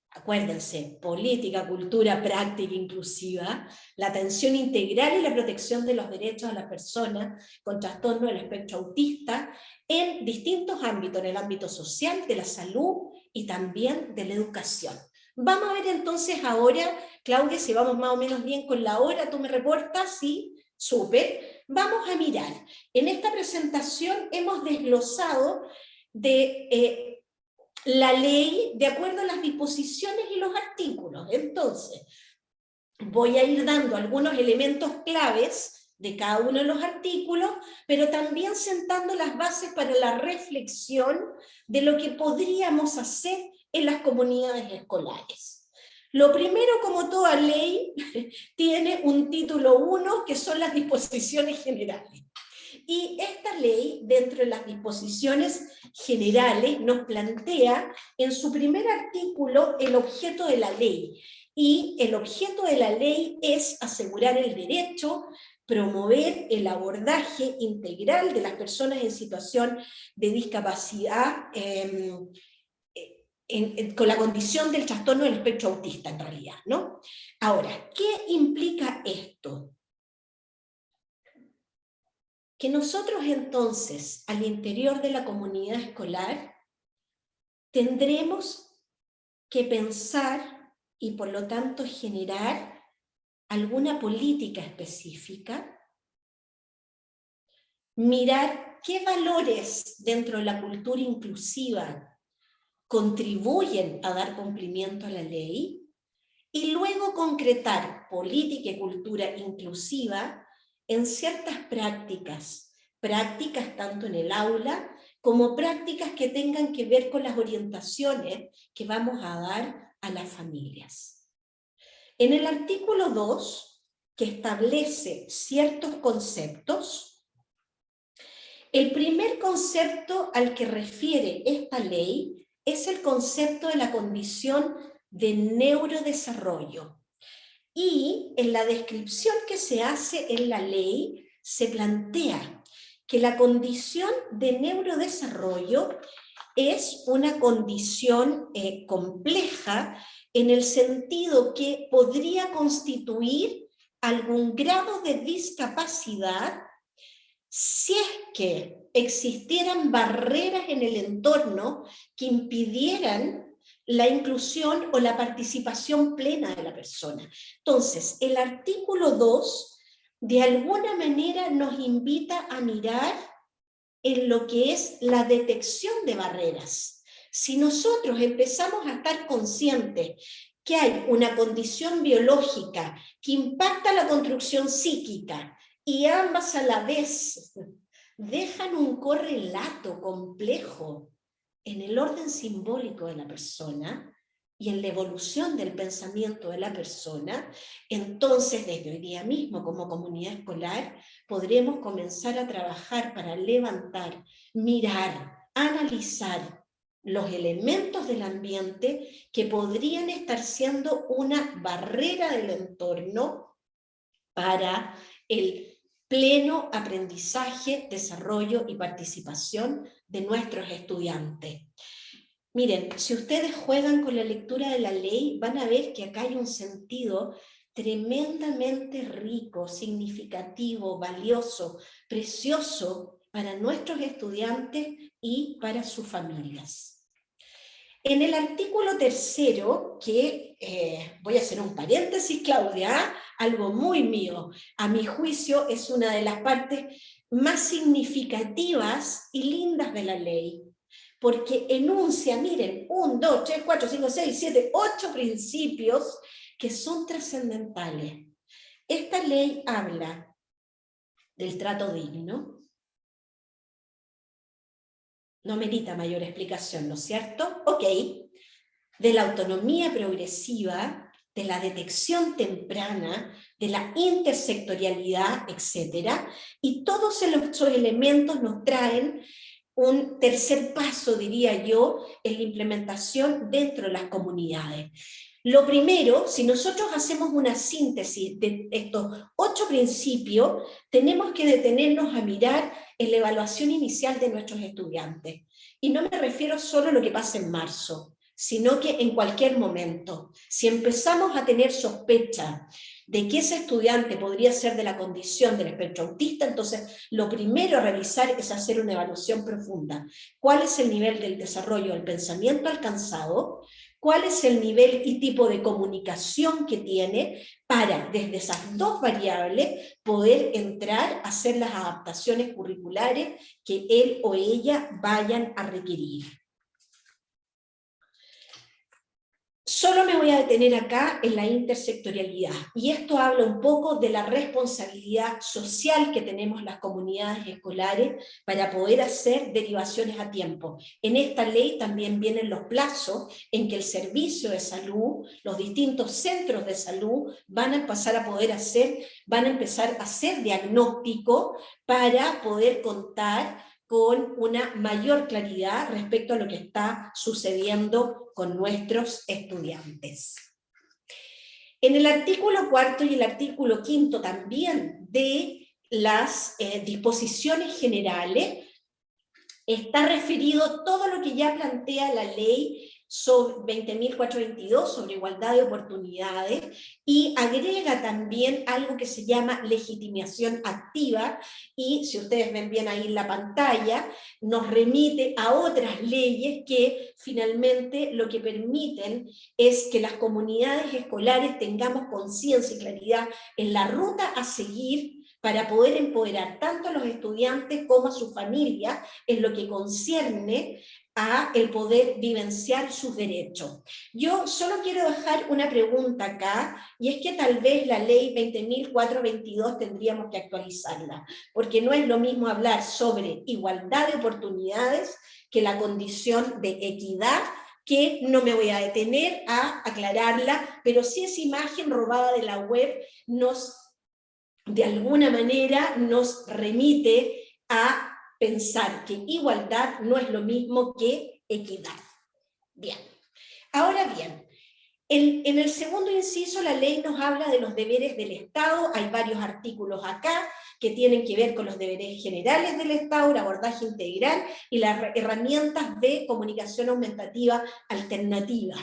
Acuérdense, política, cultura, práctica inclusiva, la atención integral y la protección de los derechos de las personas con trastorno del espectro autista en distintos ámbitos, en el ámbito social, de la salud y también de la educación. Vamos a ver entonces ahora, Claudia, si vamos más o menos bien con la hora, tú me reportas, sí, súper. Vamos a mirar. En esta presentación hemos desglosado de la ley de acuerdo a las disposiciones y los artículos. Entonces, voy a ir dando algunos elementos claves de cada uno de los artículos, pero también sentando las bases para la reflexión de lo que podríamos hacer en las comunidades escolares. Lo primero, como toda ley, tiene un título 1, que son las disposiciones generales. Y esta ley, dentro de las disposiciones generales, nos plantea en su primer artículo el objeto de la ley. Y el objeto de la ley es asegurar el derecho, promover el abordaje integral de las personas en situación de discapacidad con la condición del trastorno del espectro autista, en realidad, ¿no? Ahora, ¿qué implica esto? Que nosotros entonces, al interior de la comunidad escolar, tendremos que pensar y por lo tanto generar alguna política específica, mirar qué valores dentro de la cultura inclusiva contribuyen a dar cumplimiento a la ley, y luego concretar política y cultura inclusiva en ciertas prácticas tanto en el aula como prácticas que tengan que ver con las orientaciones que vamos a dar a las familias. En el artículo 2, que establece ciertos conceptos, el primer concepto al que refiere esta ley es el concepto de la condición de neurodesarrollo. Y en la descripción que se hace en la ley se plantea que la condición de neurodesarrollo es una condición compleja en el sentido que podría constituir algún grado de discapacidad si es que existieran barreras en el entorno que impidieran la inclusión o la participación plena de la persona. Entonces, el artículo 2 de alguna manera nos invita a mirar en lo que es la detección de barreras. Si nosotros empezamos a estar conscientes que hay una condición biológica que impacta la construcción psíquica y ambas a la vez dejan un correlato complejo en el orden simbólico de la persona y en la evolución del pensamiento de la persona, entonces desde hoy día mismo como comunidad escolar podremos comenzar a trabajar para levantar, mirar, analizar los elementos del ambiente que podrían estar siendo una barrera del entorno para el pleno aprendizaje, desarrollo y participación de nuestros estudiantes. Miren, si ustedes juegan con la lectura de la ley, van a ver que acá hay un sentido tremendamente rico, significativo, valioso, precioso para nuestros estudiantes y para sus familias. En el artículo 3, que voy a hacer un paréntesis, Claudia, algo muy mío, a mi juicio es una de las partes más significativas y lindas de la ley, porque enuncia, miren, 1, 2, 3, 4, 5, 6, 7, 8 principios que son trascendentales. Esta ley habla del trato digno. No merita mayor explicación, ¿no es cierto? Ok. De la autonomía progresiva, de la detección temprana, de la intersectorialidad, etc. Y todos esos elementos nos traen un tercer paso, diría yo, en la implementación dentro de las comunidades. Lo primero, si nosotros hacemos una síntesis de estos 8 principios, tenemos que detenernos a mirar en la evaluación inicial de nuestros estudiantes. Y no me refiero solo a lo que pasa en marzo, sino que en cualquier momento. Si empezamos a tener sospecha de que ese estudiante podría ser de la condición del espectro autista, entonces lo primero a realizar es hacer una evaluación profunda. ¿Cuál es el nivel del desarrollo del pensamiento alcanzado? ¿Cuál es el nivel y tipo de comunicación que tiene para, desde esas 2 variables, poder entrar a hacer las adaptaciones curriculares que él o ella vayan a requerir? Solo me voy a detener acá en la intersectorialidad, y esto habla un poco de la responsabilidad social que tenemos las comunidades escolares para poder hacer derivaciones a tiempo. En esta ley también vienen los plazos en que el servicio de salud, los distintos centros de salud van a empezar a hacer diagnóstico para poder contar con una mayor claridad respecto a lo que está sucediendo con nuestros estudiantes. En el artículo 4 y el artículo 5 también de las disposiciones generales está referido todo lo que ya plantea la ley sobre 20.422 sobre igualdad de oportunidades, y agrega también algo que se llama legitimación activa, y si ustedes ven bien ahí en la pantalla, nos remite a otras leyes que finalmente lo que permiten es que las comunidades escolares tengamos conciencia y claridad en la ruta a seguir para poder empoderar tanto a los estudiantes como a su familia en lo que concierne a el poder vivenciar sus derechos. Yo solo quiero dejar una pregunta acá, y es que tal vez la ley 20.422 tendríamos que actualizarla, porque no es lo mismo hablar sobre igualdad de oportunidades que la condición de equidad, que no me voy a detener a aclararla, pero si esa imagen robada de la web de alguna manera nos remite a pensar que igualdad no es lo mismo que equidad. Bien, ahora bien, en el segundo inciso la ley nos habla de los deberes del Estado, hay varios artículos acá que tienen que ver con los deberes generales del Estado, el abordaje integral y las herramientas de comunicación aumentativa alternativa.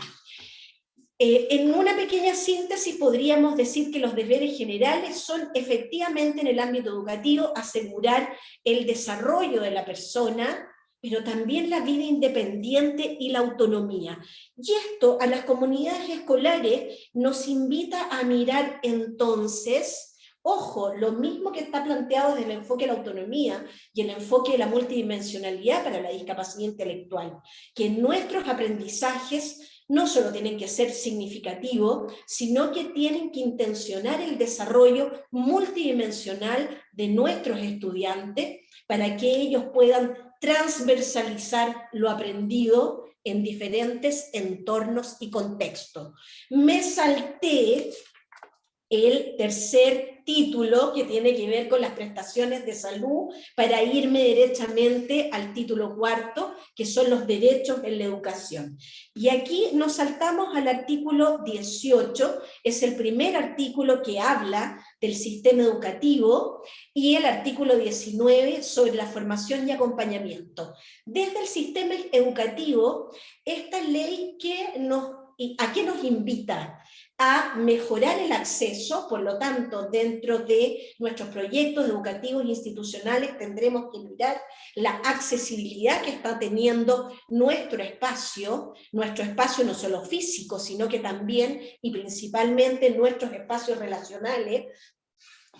En una pequeña síntesis podríamos decir que los deberes generales son efectivamente en el ámbito educativo asegurar el desarrollo de la persona, pero también la vida independiente y la autonomía. Y esto a las comunidades escolares nos invita a mirar entonces, ojo, lo mismo que está planteado desde el enfoque de la autonomía y el enfoque de la multidimensionalidad para la discapacidad intelectual, que nuestros aprendizajes no solo tienen que ser significativos, sino que tienen que intencionar el desarrollo multidimensional de nuestros estudiantes para que ellos puedan transversalizar lo aprendido en diferentes entornos y contextos. Me salté el tercer título, que tiene que ver con las prestaciones de salud, para irme derechamente al título cuarto, que son los derechos en la educación. Y aquí nos saltamos al artículo 18, es el primer artículo que habla del sistema educativo, y el artículo 19 sobre la formación y acompañamiento. Desde el sistema educativo, esta ley ¿a qué nos invita? A mejorar el acceso, por lo tanto, dentro de nuestros proyectos educativos e institucionales tendremos que mirar la accesibilidad que está teniendo nuestro espacio no solo físico, sino que también y principalmente nuestros espacios relacionales,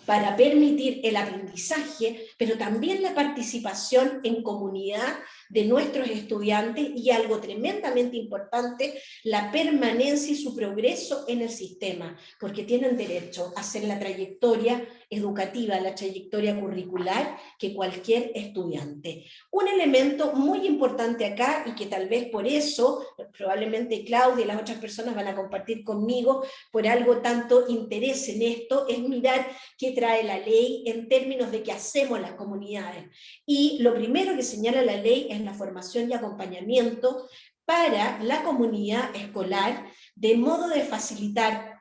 para permitir el aprendizaje, pero también la participación en comunidad de nuestros estudiantes y algo tremendamente importante, la permanencia y su progreso en el sistema, porque tienen derecho a hacer la trayectoria educativa, la trayectoria curricular que cualquier estudiante. Un elemento muy importante acá y que tal vez por eso, probablemente Claudia y las otras personas van a compartir conmigo, por algo tanto interés en esto, es mirar qué trae la ley en términos de qué hacemos las comunidades. Y lo primero que señala la ley es la formación y acompañamiento para la comunidad escolar, de modo de facilitar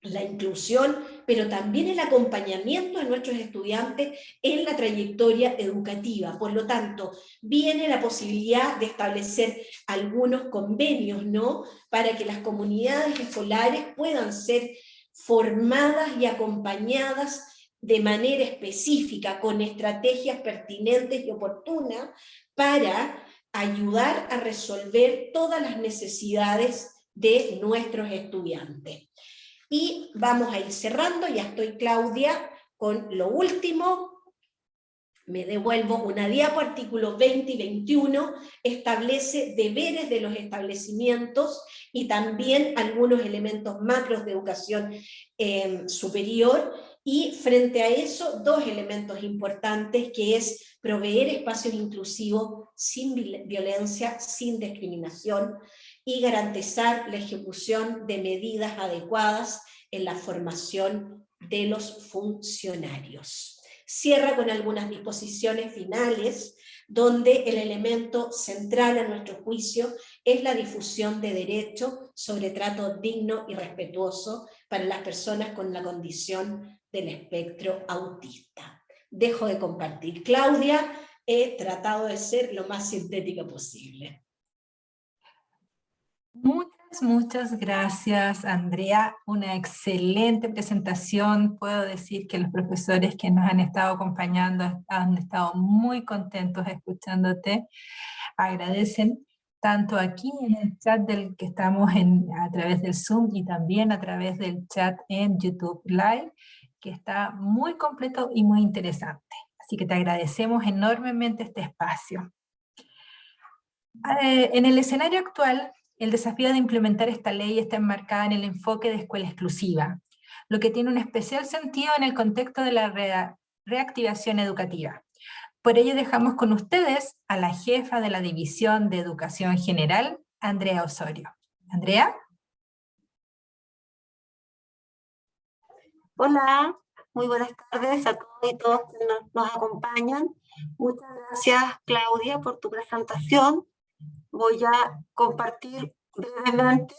la inclusión, pero también el acompañamiento de nuestros estudiantes en la trayectoria educativa. Por lo tanto, viene la posibilidad de establecer algunos convenios, ¿no?, para que las comunidades escolares puedan ser formadas y acompañadas de manera específica, con estrategias pertinentes y oportunas para ayudar a resolver todas las necesidades de nuestros estudiantes. Y vamos a ir cerrando, ya estoy, Claudia, con lo último. Me devuelvo una diapo, artículo 20 y 21, establece deberes de los establecimientos y también algunos elementos macros de educación superior, y frente a eso, dos elementos importantes, que es proveer espacios inclusivos sin violencia, sin discriminación, y garantizar la ejecución de medidas adecuadas en la formación de los funcionarios. Cierra con algunas disposiciones finales, donde el elemento central a nuestro juicio es la difusión de derechos sobre trato digno y respetuoso para las personas con la condición del espectro autista. Dejo de compartir. Claudia, he tratado de ser lo más sintética posible. Muchas gracias, Andrea. Una excelente presentación. Puedo decir que los profesores que nos han estado acompañando han estado muy contentos escuchándote. Agradecen tanto aquí en el chat del que estamos a través del Zoom y también a través del chat en YouTube Live. que está muy completo y muy interesante. Así que te agradecemos enormemente este espacio. En el escenario actual, el desafío de implementar esta ley está enmarcada en el enfoque de escuela exclusiva, lo que tiene un especial sentido en el contexto de la reactivación educativa. Por ello dejamos con ustedes a la jefa de la División de Educación General, Andrea Osorio. Andrea. Hola, muy buenas tardes a todos y todas que nos acompañan. Muchas gracias, Claudia, por tu presentación. Voy a compartir brevemente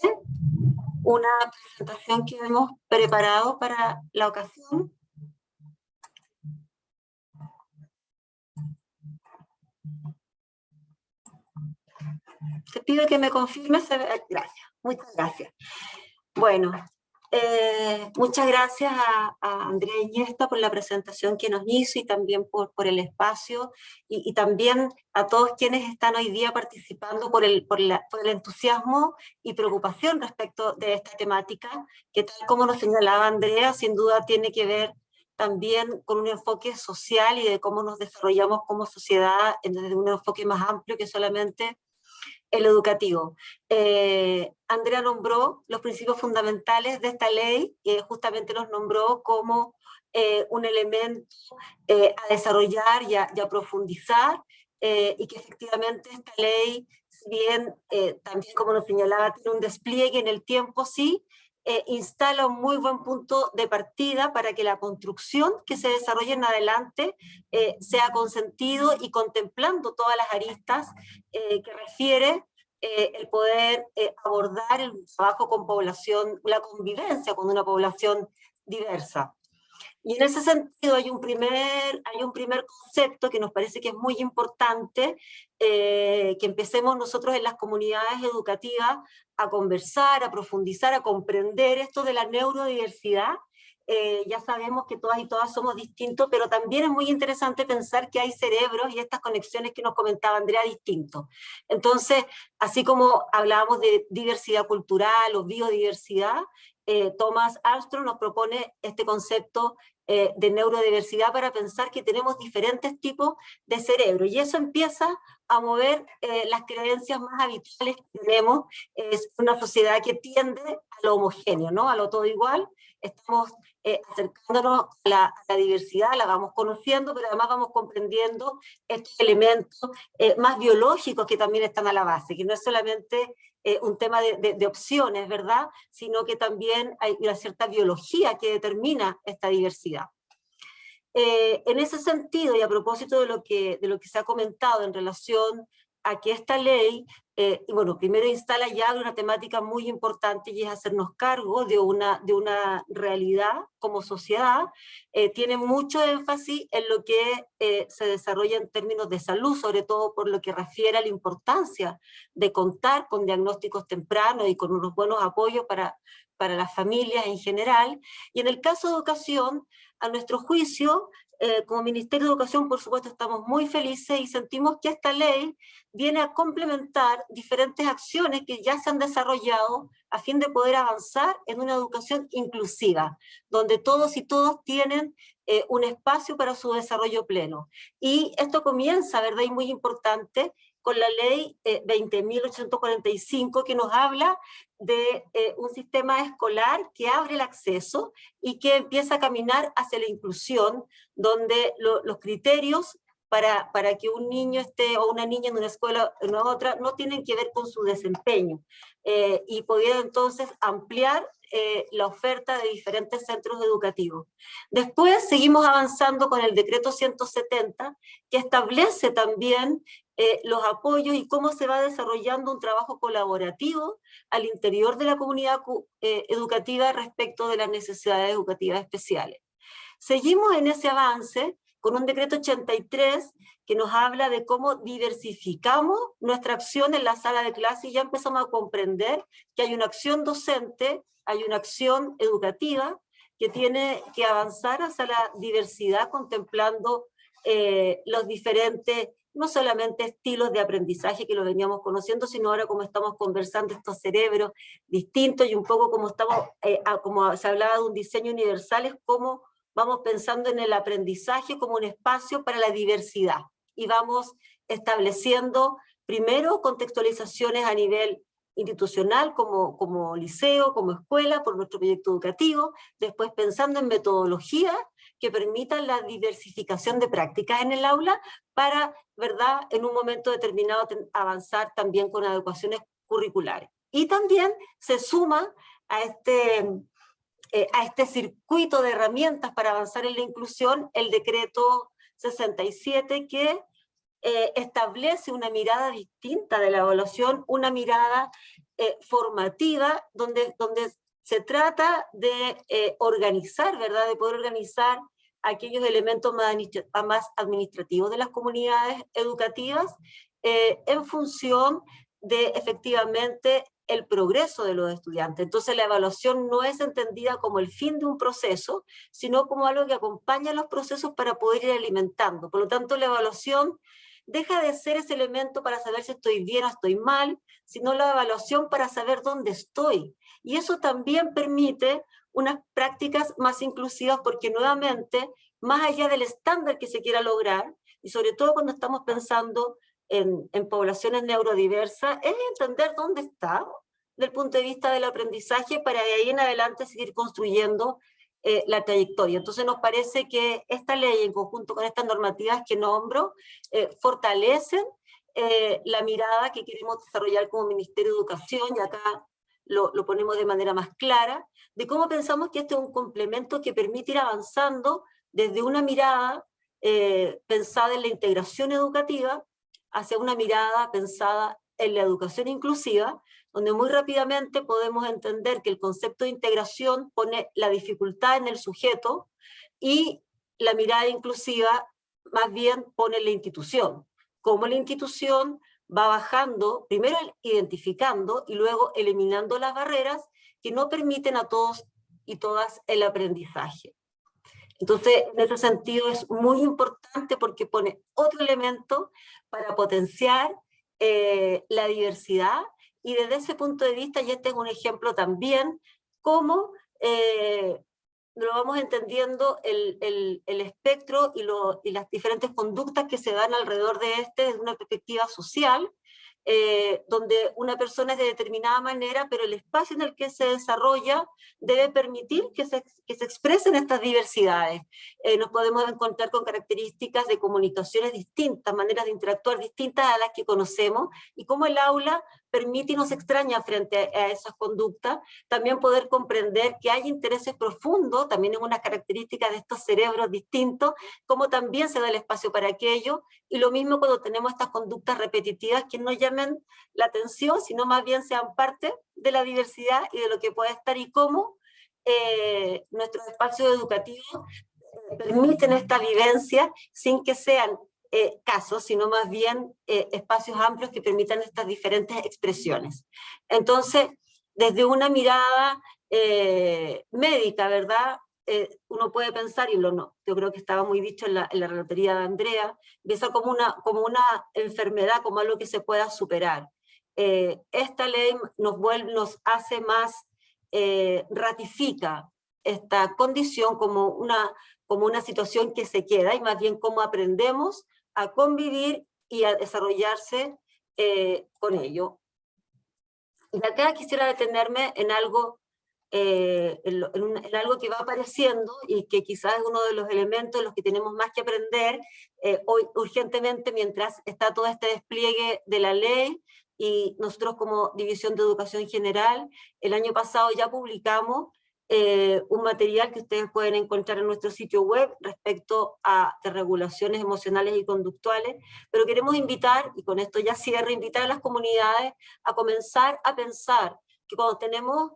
una presentación que hemos preparado para la ocasión. Te pido que me confirmes. Gracias, muchas gracias. Bueno, muchas gracias a Andrea Iniesta por la presentación que nos hizo y también por el espacio y también a todos quienes están hoy día participando por el entusiasmo y preocupación respecto de esta temática, que tal como nos señalaba Andrea, sin duda tiene que ver también con un enfoque social y de cómo nos desarrollamos como sociedad desde un enfoque más amplio que solamente el educativo. Andrea nombró los principios fundamentales de esta ley, justamente los nombró como un elemento a desarrollar y a profundizar, y que efectivamente esta ley, si bien también como nos señalaba, tiene un despliegue en el tiempo, sí, instala un muy buen punto de partida para que la construcción que se desarrolle en adelante sea con sentido y contemplando todas las aristas que refiere el poder abordar el trabajo con población, la convivencia con una población diversa. Y en ese sentido hay un primer concepto que nos parece que es muy importante, que empecemos nosotros en las comunidades educativas a conversar, a profundizar, a comprender esto de la neurodiversidad. Ya sabemos que todas y todas somos distintos, pero también es muy interesante pensar que hay cerebros y estas conexiones que nos comentaba Andrea distintos. Entonces, así como hablábamos de diversidad cultural o biodiversidad, Thomas Armstrong nos propone este concepto de neurodiversidad para pensar que tenemos diferentes tipos de cerebro, y eso empieza a mover las creencias más habituales que tenemos. Es una sociedad que tiende a lo homogéneo, ¿no? A lo todo igual. Estamos acercándonos a la diversidad, la vamos conociendo, pero además vamos comprendiendo estos elementos más biológicos que también están a la base, que no es solamente un tema de opciones, ¿verdad? Sino que también hay una cierta biología que determina esta diversidad. En ese sentido, y a propósito de lo que se ha comentado en relación a que esta ley, bueno, primero instala ya una temática muy importante, y es hacernos cargo de una realidad como sociedad. Tiene mucho énfasis en lo que se desarrolla en términos de salud, sobre todo por lo que refiere a la importancia de contar con diagnósticos tempranos y con unos buenos apoyos para las familias en general. Y en el caso de educación, a nuestro juicio, como Ministerio de Educación, por supuesto, estamos muy felices y sentimos que esta ley viene a complementar diferentes acciones que ya se han desarrollado a fin de poder avanzar en una educación inclusiva, donde todos y todas tienen un espacio para su desarrollo pleno. Y esto comienza, ¿verdad? Y muy importante, con la ley 20.845, que nos habla de un sistema escolar que abre el acceso y que empieza a caminar hacia la inclusión, donde los criterios para que un niño esté o una niña en una escuela o en otra no tienen que ver con su desempeño, y poder entonces ampliar la oferta de diferentes centros educativos. Después seguimos avanzando con el decreto 170, que establece también los apoyos y cómo se va desarrollando un trabajo colaborativo al interior de la comunidad educativa respecto de las necesidades educativas especiales. Seguimos en ese avance con un decreto 83 que nos habla de cómo diversificamos nuestra acción en la sala de clase, y ya empezamos a comprender que hay una acción docente, hay una acción educativa que tiene que avanzar hacia la diversidad, contemplando los diferentes, no solamente estilos de aprendizaje que lo veníamos conociendo, sino ahora como estamos conversando estos cerebros distintos, y un poco como estamos, como se hablaba de un diseño universal, es cómo vamos pensando en el aprendizaje como un espacio para la diversidad y vamos estableciendo primero contextualizaciones a nivel institucional como liceo, como escuela, por nuestro proyecto educativo, después pensando en metodologías que permitan la diversificación de prácticas en el aula para, ¿verdad?, en un momento determinado avanzar también con adecuaciones curriculares. Y también se suma a este circuito de herramientas para avanzar en la inclusión el decreto 67 que establece una mirada distinta de la evaluación, una mirada formativa donde se trata de organizar, ¿verdad?, de poder organizar aquellos elementos más administrativos de las comunidades educativas en función de efectivamente el progreso de los estudiantes. Entonces la evaluación no es entendida como el fin de un proceso, sino como algo que acompaña los procesos para poder ir alimentando. Por lo tanto, la evaluación deja de ser ese elemento para saber si estoy bien o estoy mal, sino la evaluación para saber dónde estoy. Y eso también permite unas prácticas más inclusivas porque nuevamente, más allá del estándar que se quiera lograr, y sobre todo cuando estamos pensando en poblaciones neurodiversas, es entender dónde está desde el punto de vista del aprendizaje para de ahí en adelante seguir construyendo la trayectoria. Entonces nos parece que esta ley en conjunto con estas normativas que nombro fortalecen la mirada que queremos desarrollar como Ministerio de Educación, y acá lo ponemos de manera más clara, de cómo pensamos que este es un complemento que permite ir avanzando desde una mirada pensada en la integración educativa hacia una mirada pensada en la educación inclusiva, donde muy rápidamente podemos entender que el concepto de integración pone la dificultad en el sujeto y la mirada inclusiva más bien pone la institución. Cómo la institución va bajando, primero identificando y luego eliminando las barreras que no permiten a todos y todas el aprendizaje. Entonces, en ese sentido es muy importante porque pone otro elemento para potenciar la diversidad, y desde ese punto de vista, y este es un ejemplo también, cómo lo vamos entendiendo el espectro y las diferentes conductas que se dan alrededor de desde una perspectiva social, donde una persona es de determinada manera, pero el espacio en el que se desarrolla debe permitir que se expresen estas diversidades. Nos podemos encontrar con características de comunicaciones distintas, maneras de interactuar distintas a las que conocemos, y cómo el aula permite y nos extraña frente a esas conductas, también poder comprender que hay intereses profundos, también es una característica de estos cerebros distintos, cómo también se da el espacio para aquello, y lo mismo cuando tenemos estas conductas repetitivas que no llamen la atención, sino más bien sean parte de la diversidad y de lo que puede estar, y cómo nuestros espacios educativos permiten esta vivencia sin que sean casos, sino más bien espacios amplios que permitan estas diferentes expresiones. Entonces, desde una mirada médica, ¿verdad? Uno puede pensar, y yo creo que estaba muy dicho en la relatoría de Andrea, empieza como una enfermedad, como algo que se pueda superar. Esta ley nos hace más, ratifica esta condición como una situación que se queda, y más bien cómo aprendemos a convivir y a desarrollarse con ello. Y acá quisiera detenerme en algo, en algo que va apareciendo y que quizás es uno de los elementos en los que tenemos más que aprender hoy urgentemente mientras está todo este despliegue de la ley, y nosotros como División de Educación General el año pasado ya publicamos un material que ustedes pueden encontrar en nuestro sitio web respecto a regulaciones emocionales y conductuales, pero queremos invitar, y con esto ya cierro, invitar a las comunidades a comenzar a pensar que cuando tenemos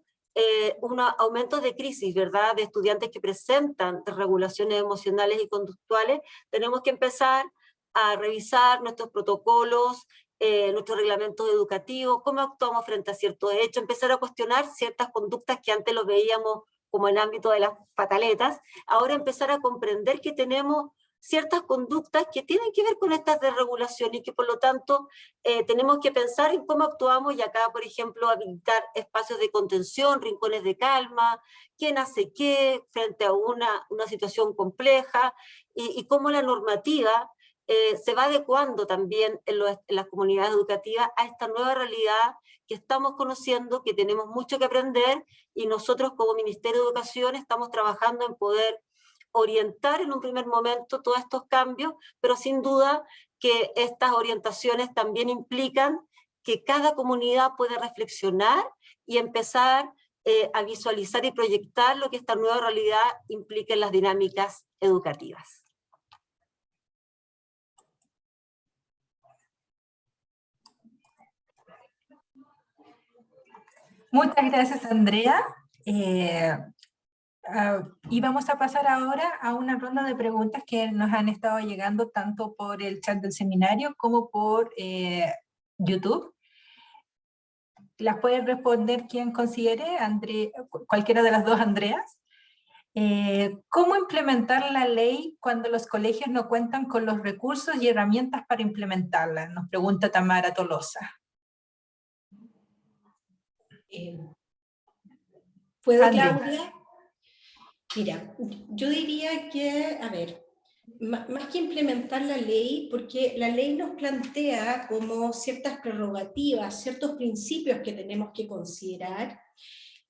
aumentos de crisis, ¿verdad?, de estudiantes que presentan regulaciones emocionales y conductuales, tenemos que empezar a revisar nuestros protocolos, nuestros reglamentos educativos, cómo actuamos frente a ciertos hechos, empezar a cuestionar ciertas conductas que antes lo veíamos como en el ámbito de las pataletas, ahora empezar a comprender que tenemos ciertas conductas que tienen que ver con estas desregulaciones y que por lo tanto tenemos que pensar en cómo actuamos, y acá, por ejemplo, habilitar espacios de contención, rincones de calma, quién hace qué frente a una situación compleja, y cómo la normativa se va adecuando también en las comunidades educativas a esta nueva realidad que estamos conociendo, que tenemos mucho que aprender, y nosotros como Ministerio de Educación estamos trabajando en poder orientar en un primer momento todos estos cambios, pero sin duda que estas orientaciones también implican que cada comunidad puede reflexionar y empezar a visualizar y proyectar lo que esta nueva realidad implica en las dinámicas educativas. Muchas gracias, Andrea. Y vamos a pasar ahora a una ronda de preguntas que nos han estado llegando tanto por el chat del seminario como por YouTube. Las puede responder quien considere, cualquiera de las dos Andreas. ¿Cómo implementar la ley cuando los colegios no cuentan con los recursos y herramientas para implementarla? Nos pregunta Tamara Tolosa. ¿Puedo, Claudia? Mira, yo diría que, a ver, más que implementar la ley, porque la ley nos plantea como ciertas prerrogativas, ciertos principios que tenemos que considerar,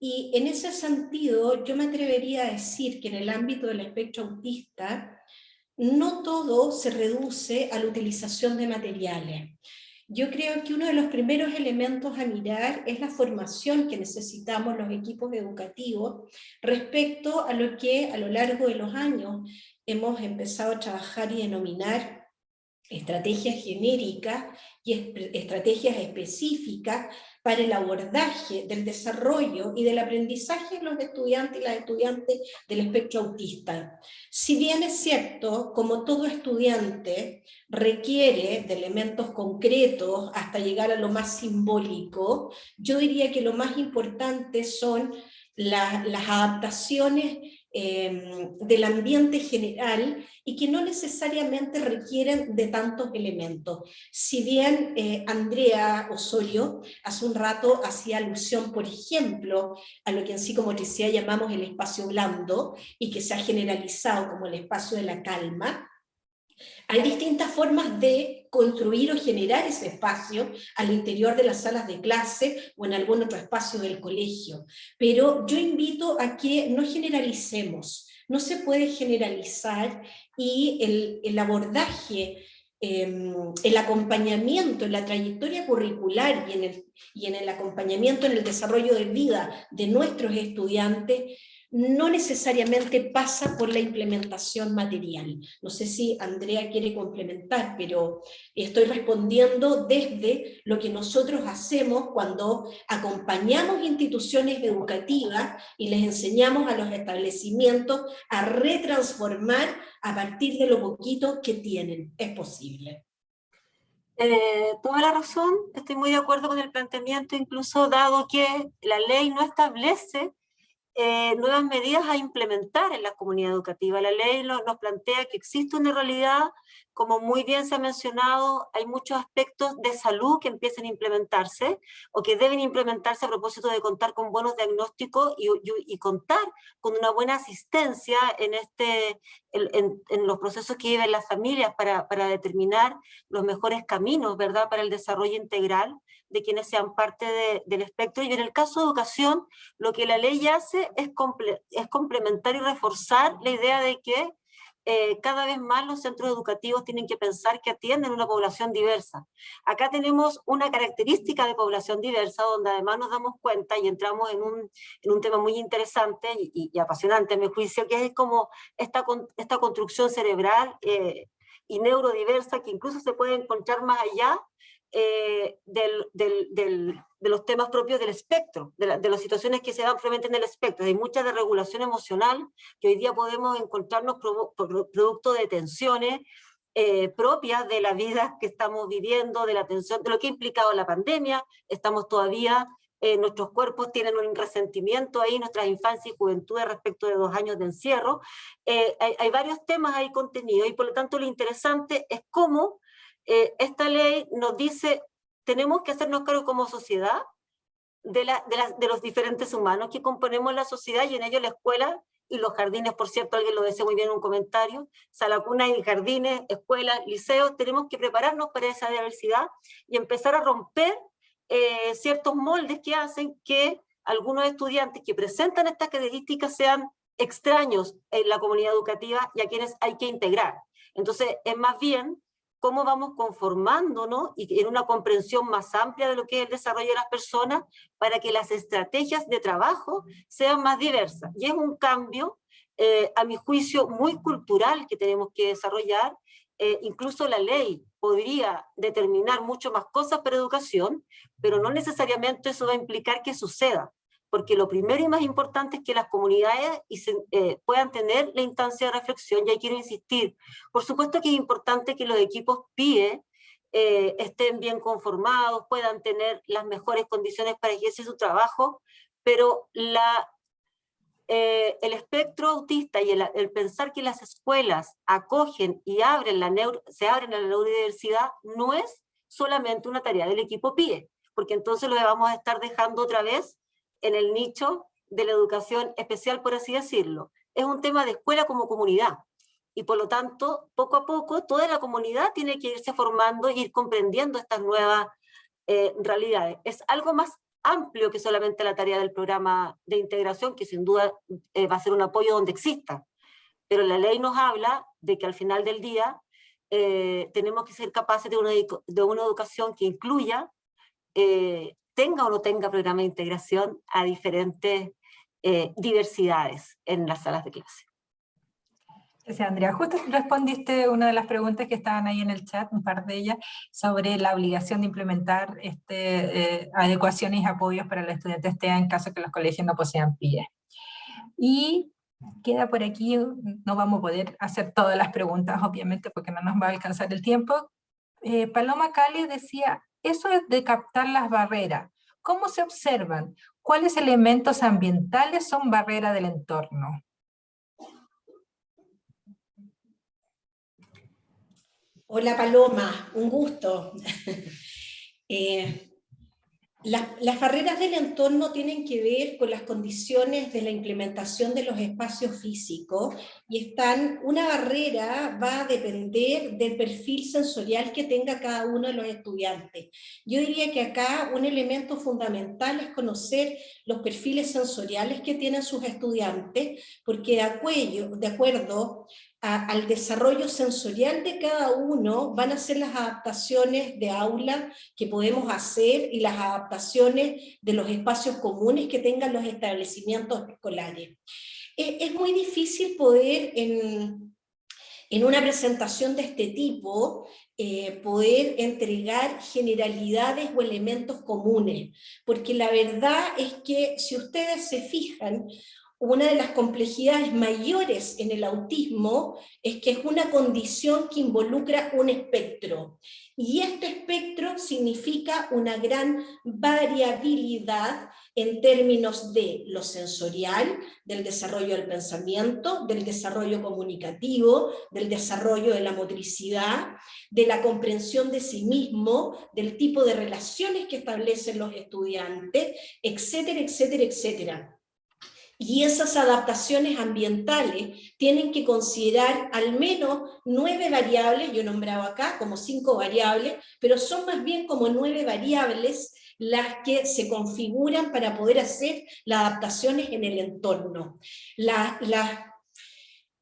y en ese sentido yo me atrevería a decir que en el ámbito del espectro autista no todo se reduce a la utilización de materiales. Yo creo que uno de los primeros elementos a mirar es la formación que necesitamos los equipos educativos respecto a lo que a lo largo de los años hemos empezado a trabajar y denominar estrategias genéricas y estrategias específicas para el abordaje del desarrollo y del aprendizaje de los estudiantes y las estudiantes del espectro autista. Si bien es cierto, como todo estudiante requiere de elementos concretos hasta llegar a lo más simbólico, yo diría que lo más importante son las adaptaciones del ambiente general y que no necesariamente requieren de tantos elementos. Si bien Andrea Osorio hace un rato hacía alusión, por ejemplo, a lo que en psicomotricidad llamamos el espacio blando y que se ha generalizado como el espacio de la calma, hay distintas formas de construir o generar ese espacio al interior de las salas de clase o en algún otro espacio del colegio. Pero yo invito a que no generalicemos, no se puede generalizar, y el abordaje, el acompañamiento en la trayectoria curricular y en el acompañamiento en el desarrollo de vida de nuestros estudiantes no necesariamente pasa por la implementación material. No sé si Andrea quiere complementar, pero estoy respondiendo desde lo que nosotros hacemos cuando acompañamos instituciones educativas y les enseñamos a los establecimientos a retransformar a partir de lo poquito que tienen. Es posible. Toda la razón, estoy muy de acuerdo con el planteamiento, incluso dado que la ley no establece nuevas medidas a implementar en la comunidad educativa. La ley nos plantea que existe una realidad, como muy bien se ha mencionado, hay muchos aspectos de salud que empiezan a implementarse o que deben implementarse a propósito de contar con buenos diagnósticos y contar con una buena asistencia en los procesos que viven las familias para determinar los mejores caminos, ¿verdad?, para el desarrollo integral de quienes sean parte del espectro. Y en el caso de educación, lo que la ley hace es complementar y reforzar la idea de que cada vez más los centros educativos tienen que pensar que atienden una población diversa. Acá tenemos una característica de población diversa, donde además nos damos cuenta y entramos en un tema muy interesante y apasionante, a mi juicio, que es como esta construcción cerebral y neurodiversa que incluso se puede encontrar más allá de los temas propios del espectro, de las situaciones que se dan realmente en el espectro. Hay mucha desregulación emocional que hoy día podemos encontrarnos producto de tensiones propias de la vida que estamos viviendo, de la tensión, de lo que ha implicado la pandemia. Estamos todavía nuestros cuerpos tienen un resentimiento ahí, nuestras infancias y juventudes respecto de 2 años de encierro. Hay varios temas ahí contenidos y por lo tanto lo interesante es cómo esta ley nos dice, tenemos que hacernos cargo como sociedad de los diferentes humanos que componemos la sociedad, y en ello la escuela y los jardines, por cierto, alguien lo decía muy bien en un comentario, sala cuna y jardines, escuelas, liceos, tenemos que prepararnos para esa diversidad y empezar a romper ciertos moldes que hacen que algunos estudiantes que presentan estas características sean extraños en la comunidad educativa y a quienes hay que integrar. Entonces, es más bien cómo vamos conformándonos y en una comprensión más amplia de lo que es el desarrollo de las personas para que las estrategias de trabajo sean más diversas. Y es un cambio, a mi juicio, muy cultural que tenemos que desarrollar. Incluso la ley podría determinar mucho más cosas para educación, pero no necesariamente eso va a implicar que suceda, porque lo primero y más importante es que las comunidades puedan tener la instancia de reflexión, y ahí quiero insistir. Por supuesto que es importante que los equipos PIE estén bien conformados, puedan tener las mejores condiciones para ejercer su trabajo, pero el espectro autista y el pensar que las escuelas acogen y se abren a la neurodiversidad no es solamente una tarea del equipo PIE, porque entonces lo vamos a estar dejando otra vez en el nicho de la educación especial, por así decirlo. Es un tema de escuela como comunidad, y por lo tanto, poco a poco, toda la comunidad tiene que irse formando e ir comprendiendo estas nuevas realidades. Es algo más amplio que solamente la tarea del programa de integración, que sin duda va a ser un apoyo donde exista, pero la ley nos habla de que al final del día tenemos que ser capaces de una educación que incluya, tenga o no tenga programa de integración, a diferentes diversidades en las salas de clase. Gracias, Andrea. Justo respondiste una de las preguntas que estaban ahí en el chat, un par de ellas, sobre la obligación de implementar adecuaciones y apoyos para los estudiantes TEA en caso que los colegios no posean PIE. Y queda por aquí, no vamos a poder hacer todas las preguntas, obviamente, porque no nos va a alcanzar el tiempo. Paloma Cali decía, eso es de captar las barreras. ¿Cómo se observan? ¿Cuáles elementos ambientales son barrera del entorno? Hola Paloma, un gusto. Las barreras del entorno tienen que ver con las condiciones de la implementación de los espacios físicos, y una barrera va a depender del perfil sensorial que tenga cada uno de los estudiantes. Yo diría que acá un elemento fundamental es conocer los perfiles sensoriales que tienen sus estudiantes, porque de acuerdo al desarrollo sensorial de cada uno van a ser las adaptaciones de aula que podemos hacer y las adaptaciones de los espacios comunes que tengan los establecimientos escolares. Es muy difícil poder en una presentación de este tipo poder entregar generalidades o elementos comunes, porque la verdad es que si ustedes se fijan, una de las complejidades mayores en el autismo es que es una condición que involucra un espectro, y este espectro significa una gran variabilidad en términos de lo sensorial, del desarrollo del pensamiento, del desarrollo comunicativo, del desarrollo de la motricidad, de la comprensión de sí mismo, del tipo de relaciones que establecen los estudiantes, etcétera, etcétera, etcétera. Y esas adaptaciones ambientales tienen que considerar al menos 9 variables, yo he nombrado acá como 5 variables, pero son más bien como 9 variables las que se configuran para poder hacer las adaptaciones en el entorno.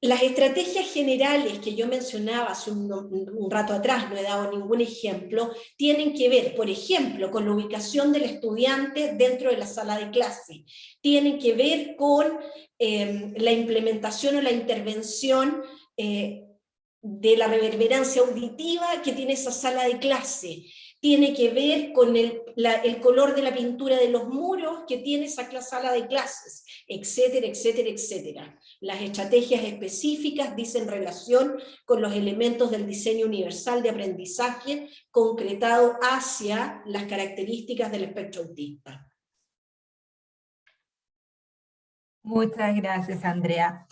Las estrategias generales que yo mencionaba hace un rato atrás, no he dado ningún ejemplo, tienen que ver, por ejemplo, con la ubicación del estudiante dentro de la sala de clase, tienen que ver con la implementación o la intervención de la reverberancia auditiva que tiene esa sala de clase, tiene que ver con el color de la pintura de los muros que tiene esa sala de clases, etcétera, etcétera, etcétera. Las estrategias específicas dicen relación con los elementos del diseño universal de aprendizaje concretado hacia las características del espectro autista. Muchas gracias, Andrea.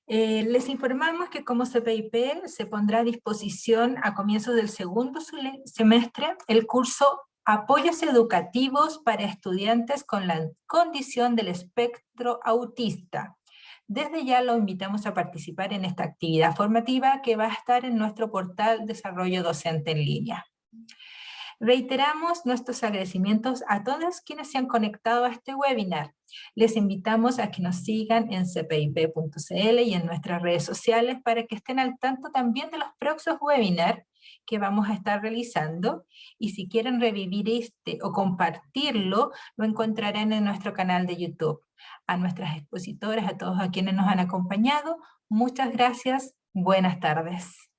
Les informamos que como CPIP se pondrá a disposición a comienzos del segundo semestre el curso Apoyos Educativos para Estudiantes con la Condición del Espectro Autista. Desde ya lo invitamos a participar en esta actividad formativa que va a estar en nuestro portal Desarrollo Docente en Línea. Reiteramos nuestros agradecimientos a todos quienes se han conectado a este webinar. Les invitamos a que nos sigan en cpip.cl y en nuestras redes sociales para que estén al tanto también de los próximos webinars que vamos a estar realizando, y si quieren revivir este o compartirlo, lo encontrarán en nuestro canal de YouTube. A nuestras expositoras, a todos a quienes nos han acompañado, muchas gracias, buenas tardes.